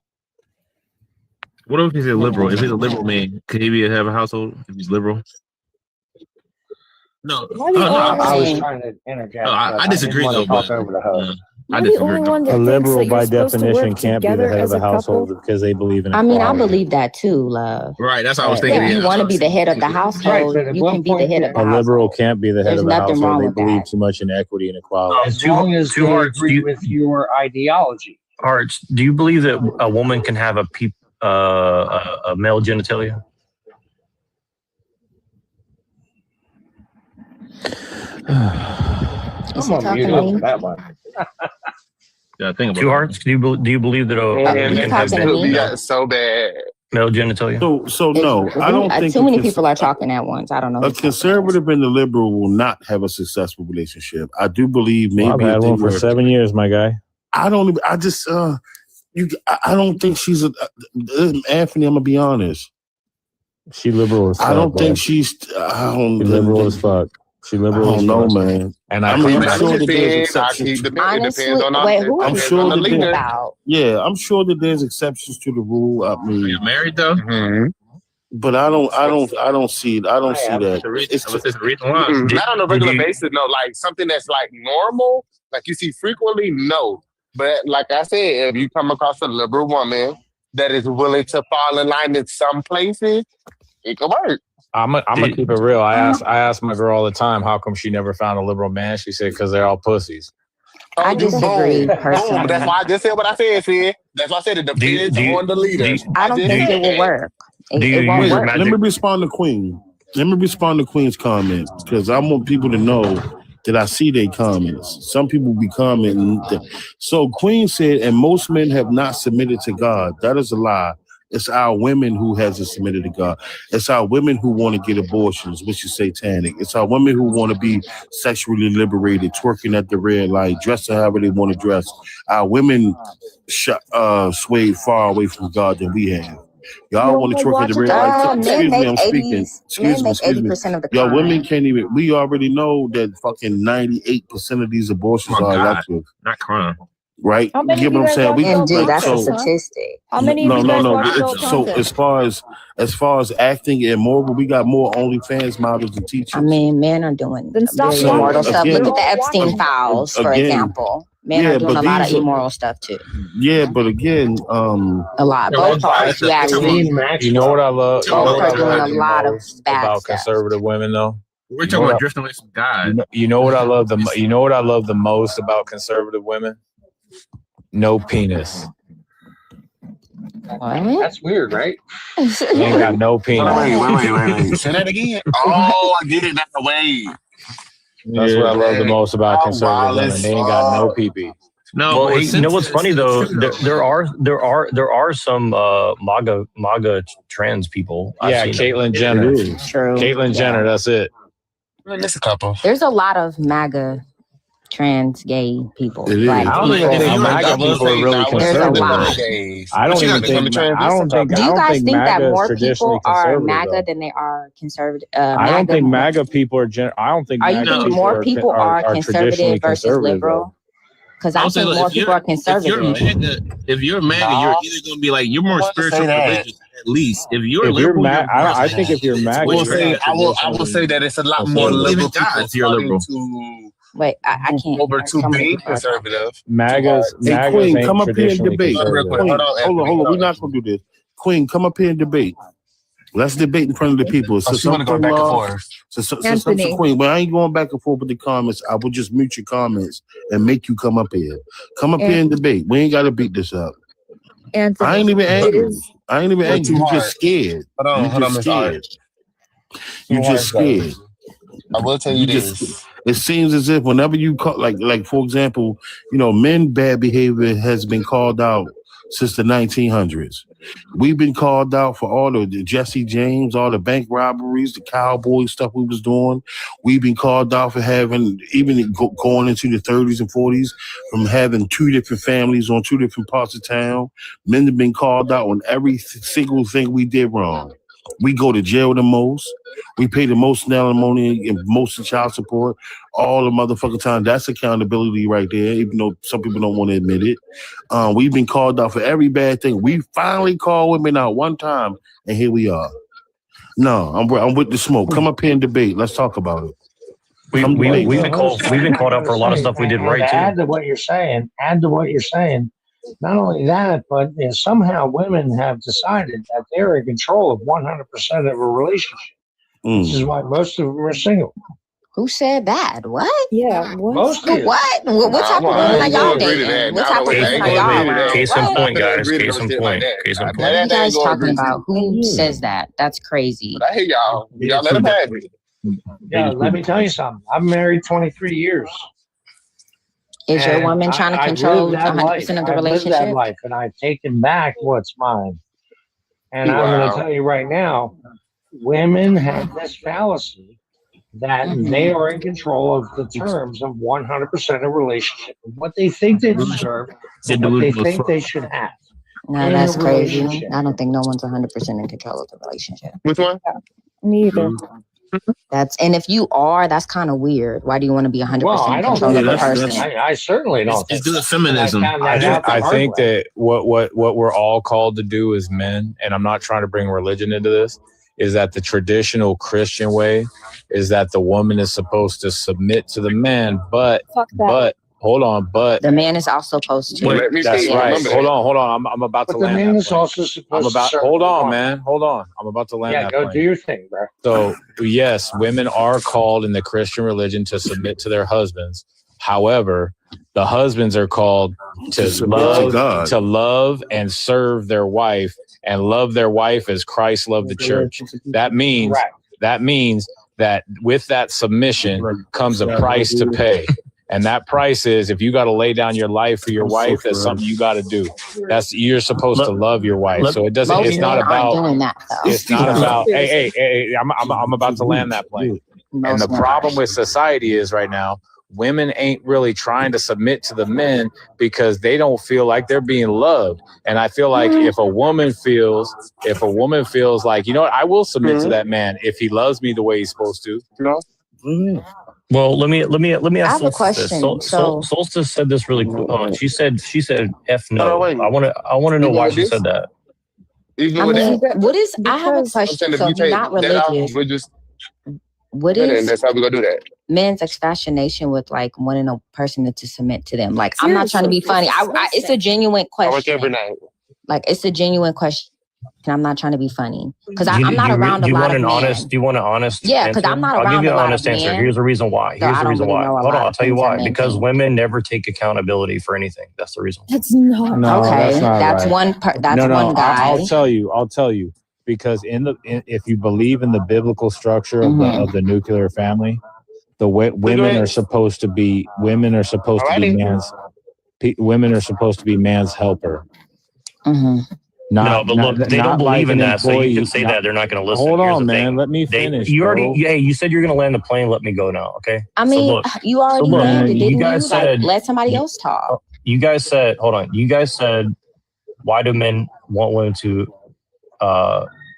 What if he's a liberal? If he's a liberal man, could he have a household if he's liberal? No. I was trying to interject. I disagree though. But, I disagree. A liberal, by definition, can't be the head of the household because they believe in equality. I believe that too, love. Right. That's what I was thinking. If you want to be the head of the household, you can be the head of the household. A liberal can't be the head of the household. They believe too much in equity and equality. As long as you agree with your ideology. Hearts, do you believe that a woman can have a male genitalia? I'm gonna mute up that one. Yeah, think about Two Hearts. Do you believe that a woman can have so bad? Male genitalia. So no, I don't think too many people are talking at once. I don't know. A conservative and a liberal will not have a successful relationship. I do believe maybe I've had one for 7 years, my guy. I don't think she's Anthony. I'm gonna be honest. She liberal as fuck. I don't think she's. She liberal as fuck. She liberal. I don't know, man. And I'm sure that there's exceptions. I'm sure that about. Yeah, I'm sure that there's exceptions to the rule. I mean, Are you married though? But I don't see it. I don't see that. It's not on a regular basis. No, like something that's like normal, like you see frequently. No, but like I said, if you come across a liberal woman that is willing to fall in line in some places, it could work. I'm gonna keep it real. I ask my girl all the time, how come she never found a liberal man? She said, because they're all pussies. I disagree personally. Boom. That's why I just said what I said, Sid. That's why I said it depends on the leader. I don't think it will work. It won't work. Let me respond to Queen. Let me respond to Queen's comments because I want people to know that I see their comments. Some people be commenting. So Queen said, and most men have not submitted to God. That is a lie. It's our women who hasn't submitted to God. It's our women who want to get abortions, which is satanic. It's our women who want to be sexually liberated, twerking at the red light, dressing however they want to dress. Our women swayed far away from God than we have. Y'all want to twerk at the red light. Excuse me, I'm speaking. Excuse me. 80% of the y'all women can't even. We already know that fucking 98% of these abortions are elective. Not crime. Right? How many You get what I'm saying? that's a statistic. How many No. adult So as far as acting and moral, we got more OnlyFans models and teachers. I mean, men are doing stop immoral stuff. again- Look at the Epstein files, for again, example. Men are doing a lot of immoral stuff too. Yeah, but again, A lot. Both parties, you actually. You know what I love? Both are doing a lot of bad about stuff. conservative women, though. We're talking about drifting away from God. You know what I love the most about conservative women? No penis. What? That's weird, right? They ain't got no penis. Wait. Say that again. Oh, I get it that way. That's what I love the most about conservative women. They ain't got no pee-pee. No, Well, you know what's funny though? There are some MAGA trans people. Yeah, Caitlyn Jenner. True. Caitlyn Jenner. That's it. There's a couple. There's a lot of MAGA trans gay people. It is. Black I don't people. think MAGA people are really There's a conservative. lot. I don't even think. Do you guys think that MAGA is more traditionally people are conservative, MAGA though. than they are conservative? I don't think MAGA people are. I don't think. Are you MAGA think people more people are traditionally conservative versus conservative, liberal? Because I I'll say, think look, more if you're- people are conservative. If you're MAGA, you're either going to be like, you're more spiritual religious at least. If you're If you're liberal, MAGA, I think if you're MAGA, I will say that it's a lot more Even liberal God, people if you're liberal. to Wait, I can't. over to so many being people are talking. conservative. MAGA's Hey, Queen, ain't come up here and traditionally debate. conservative. Queen, Hold on, hold on. Anthony. We're not going to do this. Queen, come up here and debate. Let's debate in front of the people. Oh, she want to go back and forth. So Anthony. Queen, but I ain't going back and forth with the comments. I will just mute your comments and make you come up here. Come up here and debate. We ain't got to beat this up. Anthony, I ain't even angry. is- I ain't even angry. too You hard. just scared. Hold on, just Miss scared. Art. You just scared. I will tell you this. It seems as if whenever you call, like for example, men bad behavior has been called out since the 1900s. We've been called out for all the Jesse James, all the bank robberies, the cowboy stuff we was doing. We've been called out for having, even going into the 30s and 40s, from having two different families on two different parts of town. Men have been called out on every single thing we did wrong. We go to jail the most. We pay the most in alimony and most in child support all the motherfucking time. That's accountability right there, even though some people don't want to admit it. We've been called out for every bad thing. We finally called women out one time, and here we are. No, I'm with the smoke. Come up here and debate. Let's talk about it. We've been called out for a lot of stuff we did right too. Add to what you're saying. Not only that, but somehow women have decided that they're in control of 100% of a relationship. Which is why most of them are single. Who said that? What? Yeah. What? Most of What? What type of women are y'all dating? What type of women are y'all around? Case in What? point, guys. Case in point. What are you guys talking about? Who says that? That's crazy. But I hear y'all. Y'all let them have it. Yeah, let me tell you something. I've been married 23 years. Is your woman trying to control 100% of the I've lived relationship? that life, and I've taken back what's mine. And I'm going to tell you right now, women have this fallacy that they are in control of the terms of 100% of relationship, what they think they deserve, and what they think they should have. No, that's crazy. I don't think no one's 100% in control of the relationship. Which one? Me either. And if you are, that's kind of weird. Why do you want to be 100% in control of a person? I certainly don't. It's due to feminism. I think that what we're all called to do as men, and I'm not trying to bring religion into this, is that the traditional Christian way is that the woman is supposed to submit to the man, but hold on, but the man is also supposed to. That's right. Hold on. I'm about to land. The man is also supposed to. Hold on, man. Hold on. I'm about to land. Yeah, go do your thing, bro. So yes, women are called in the Christian religion to submit to their husbands. However, the husbands are called to love and serve their wife, and love their wife as Christ loved the church. That means that with that submission comes a price to pay. And that price is, if you got to lay down your life for your wife, that's something you got to do. You're supposed to love your wife. So it's not about, hey, I'm about to land that plane. And the problem with society is right now, women ain't really trying to submit to the men because they don't feel like they're being loved. And I feel like if a woman feels like, you know what, I will submit to that man if he loves me the way he's supposed to. Well, let me ask. I have a question. Solstice said this really cool. She said F no. I want to know why she said that. I have a question. So you're not religious. What is that's how we gonna do that? Men's fascination with like wanting a person to submit to them. Like, I'm not trying to be funny. It's a genuine question. I work every night. Like, it's a genuine question. I'm not trying to be funny because I'm not around a lot of men. Do you want an honest? Yeah, because I'm not around. I'll give you an a lot honest of answer. men, Here's the reason why. Hold on, I'll tell you why. Because women never take accountability for anything. That's the reason. That's not okay. That's one. That's one guy. I'll tell you. Because if you believe in the biblical structure of the nuclear family, the women are supposed to be man's helper. They don't believe in that, so you can say that they're not going to listen. Hold on, man. Let me finish. You said you're going to land the plane. Let me go now, okay? I mean, you already landed, didn't you? Said, let somebody else talk. You guys said, hold on. You guys said, why do men want women to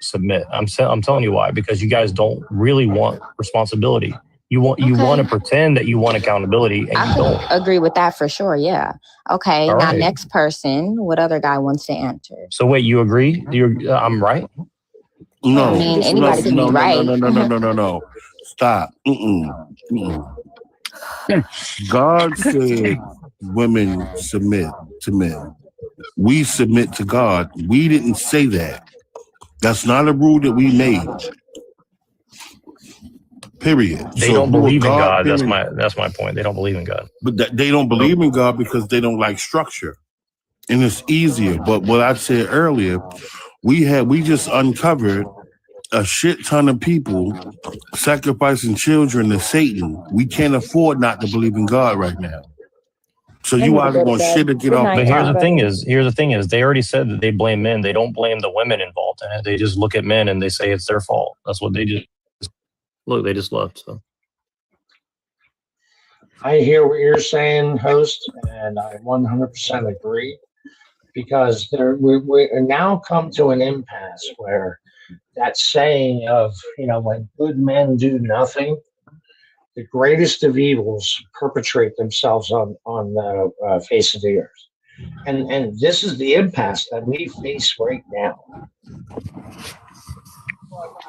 submit? I'm telling you why. Because you guys don't really want responsibility. You want to pretend that you want accountability, and you don't. Agree with that for sure. Yeah. Okay. Now, next person. What other guy wants to answer? So wait, you agree? I'm right? No. I mean, anybody can be right. No. Stop. God said women submit to men. We submit to God. We didn't say that. That's not a rule that we made. Period. They don't believe in God. That's my point. They don't believe in God. But they don't believe in God because they don't like structure, and it's easier. But what I said earlier, we just uncovered a shit ton of people sacrificing children to Satan. We can't afford not to believe in God right now. So you either gonna shit or get off. But here's the thing is, they already said that they blame men. They don't blame the women involved in it. They just look at men and they say it's their fault. That's what they just. Look, they just left. So I hear what you're saying, host, and I 100% agree. Because we now come to an impasse where that saying of, when good men do nothing, the greatest of evils perpetrate themselves on the face of the earth. And this is the impasse that we face right now.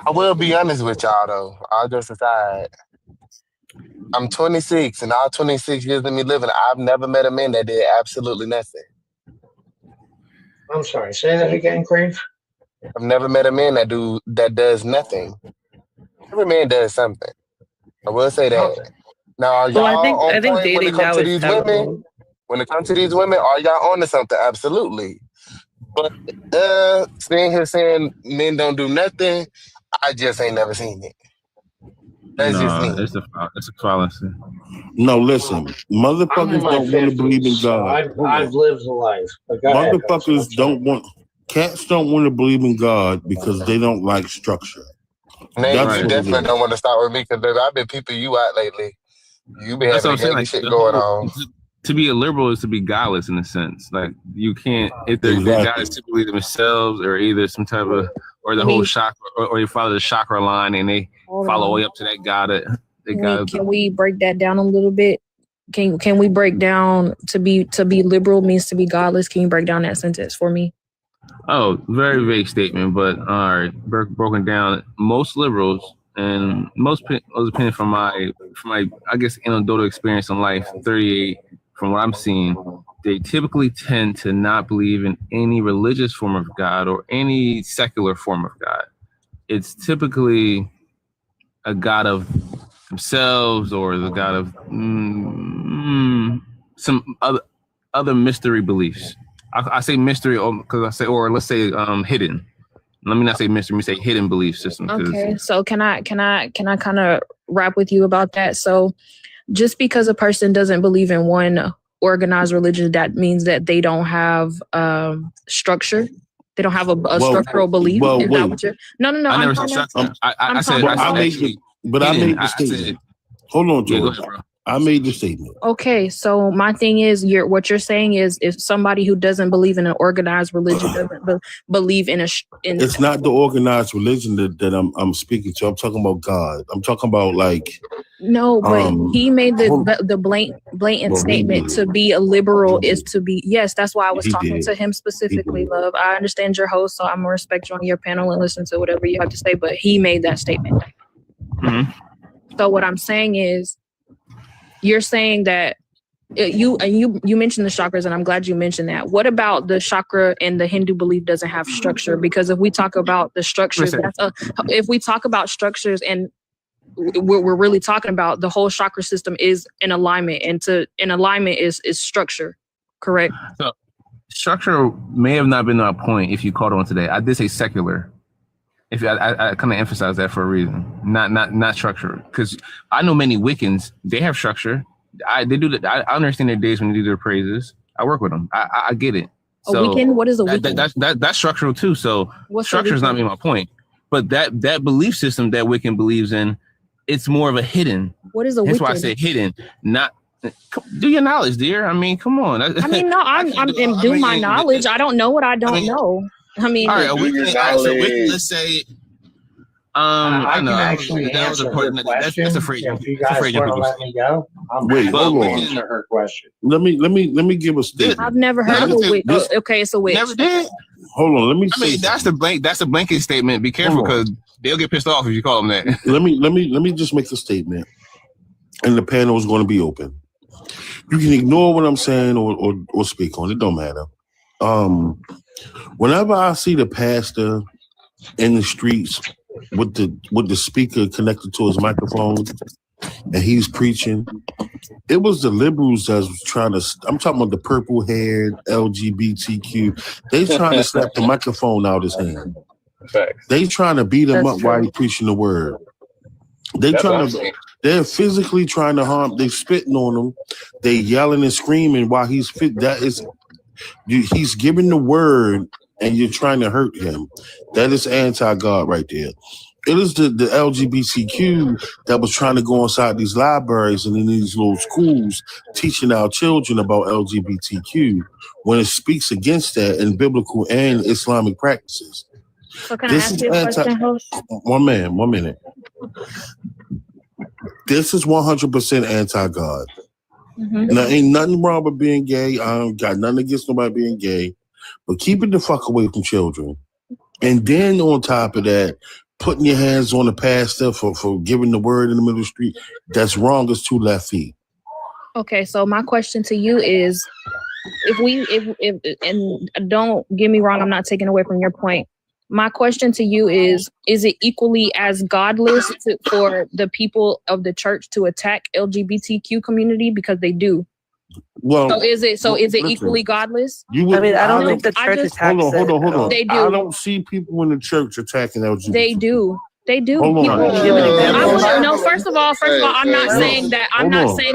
I will be honest with y'all, though. All jokes aside, I'm 26, and all 26 years of me living, I've never met a man that did absolutely nothing. I'm sorry, say that again, Crave. I've never met a man that does nothing. Every man does something. I will say that. Okay. Now, y'all I think dating now is women, when it comes to these women, are y'all on to something? Absolutely. But sitting here saying men don't do nothing, I just ain't never seen it. That's just me. It's a fallacy. No, listen, motherfuckers don't want to believe in God. I've lived a life. Motherfuckers don't want. Cats don't want to believe in God because they don't like structure. Nate, That's you what it definitely is. don't want to start with me because I've been peeping you out lately. You been That's what having I'm saying. gang Like shit the going whole, on. to be a liberal is to be godless in a sense. Like you can't if their God is typically themselves or either some type of or the whole chakra or you follow the chakra line and they follow all the way up to that God. Can we break that down a little bit? Can we break down to be liberal means to be godless? Can you break down that sentence for me? Oh, very vague statement, but all right, broken down. Most liberals and most opinion from my I guess anecdotal experience in life, 38, from what I'm seeing, they typically tend to not believe in any religious form of God or any secular form of God. It's typically a God of themselves or the God of some other mystery beliefs. I say mystery because I say, or let's say hidden. Let me not say mystery. Let me say hidden belief system. Okay, so can I kind of rap with you about that? So, just because a person doesn't believe in one organized religion, that means that they don't have structure. They don't have a structural belief. Is that what you're? No. I never said structure. I said the statement. Hold on, George. Yeah, go ahead, bro. I made the statement. Okay, so my thing is, what you're saying is, if somebody who doesn't believe in an organized religion doesn't believe in it's not the organized religion that I'm speaking to. I'm talking about God. I'm talking about like. No, but he made the blatant statement to be a liberal is to be. Yes, that's why I was talking to him specifically, love. I understand your host, so I'm gonna respect you on your panel and listen to whatever you have to say. But he made that statement. Mm-hmm. So what I'm saying is, you're saying that you mentioned the chakras, and I'm glad you mentioned that. What about the chakra and the Hindu belief doesn't have structure? Because if we talk about the structures, if we talk about structures, and we're really talking about the whole chakra system is in alignment, and in alignment is structure, correct? So structure may have not been our point if you called on today. I did say secular. If I kind of emphasize that for a reason, not structure, because I know many Wiccans, they have structure. They do that. I understand their days when they do their praises. I work with them. I get it. So a Wiccan? What is a Wiccan? That's structural too. So structure is not me my point, but that belief system that Wiccan believes in, it's more of a hidden. What is a Wiccan? That's why I say hidden. Not do your knowledge, dear. I mean, come on. I mean, no, I'm doing my knowledge. I don't know what I don't know. I mean, all right, let's say, I I know. can actually answer her question. That's a phrase. If you guys want to let me go, Wait, hold on. answer her question. Let me give a statement. I've never heard of a witch. Okay, it's a witch. Never did. Hold on, let me. I mean, that's a blanket statement. Be careful because they'll get pissed off if you call them that. Let me just make a statement, and the panel is going to be open. You can ignore what I'm saying or speak on it. Don't matter. Whenever I see the pastor in the streets with the speaker connected to his microphone and he's preaching, it was the liberals that was trying to. I'm talking about the purple-haired LGBTQ. They trying to slap the microphone out his hand. They trying to beat him up while he's preaching the word. They're physically trying to harm. They spitting on him. They yelling and screaming while he's fit. He's giving the word, and you're trying to hurt him. That is anti-God right there. It is the LGBTQ that was trying to go inside these libraries and in these little schools teaching our children about LGBTQ when it speaks against that in biblical and Islamic practices. So can I ask you a question, host? One minute. This is 100% anti-God. Mm-hmm. Now, ain't nothing wrong with being gay. I don't got nothing against nobody being gay. But keeping the fuck away from children. And then on top of that, putting your hands on the pastor for giving the word in the middle of the street, that's wrong as 2 left feet. Okay, so my question to you is, if and don't get me wrong, I'm not taking away from your point. My question to you is it equally as godless for the people of the church to attack LGBTQ community? Because they do. Well, so is it equally godless? I don't think the church attacks it. Hold on. They do. I don't see people in the church attacking LGBT. They do. Hold on. No, first of all, I'm not saying that. I'm not saying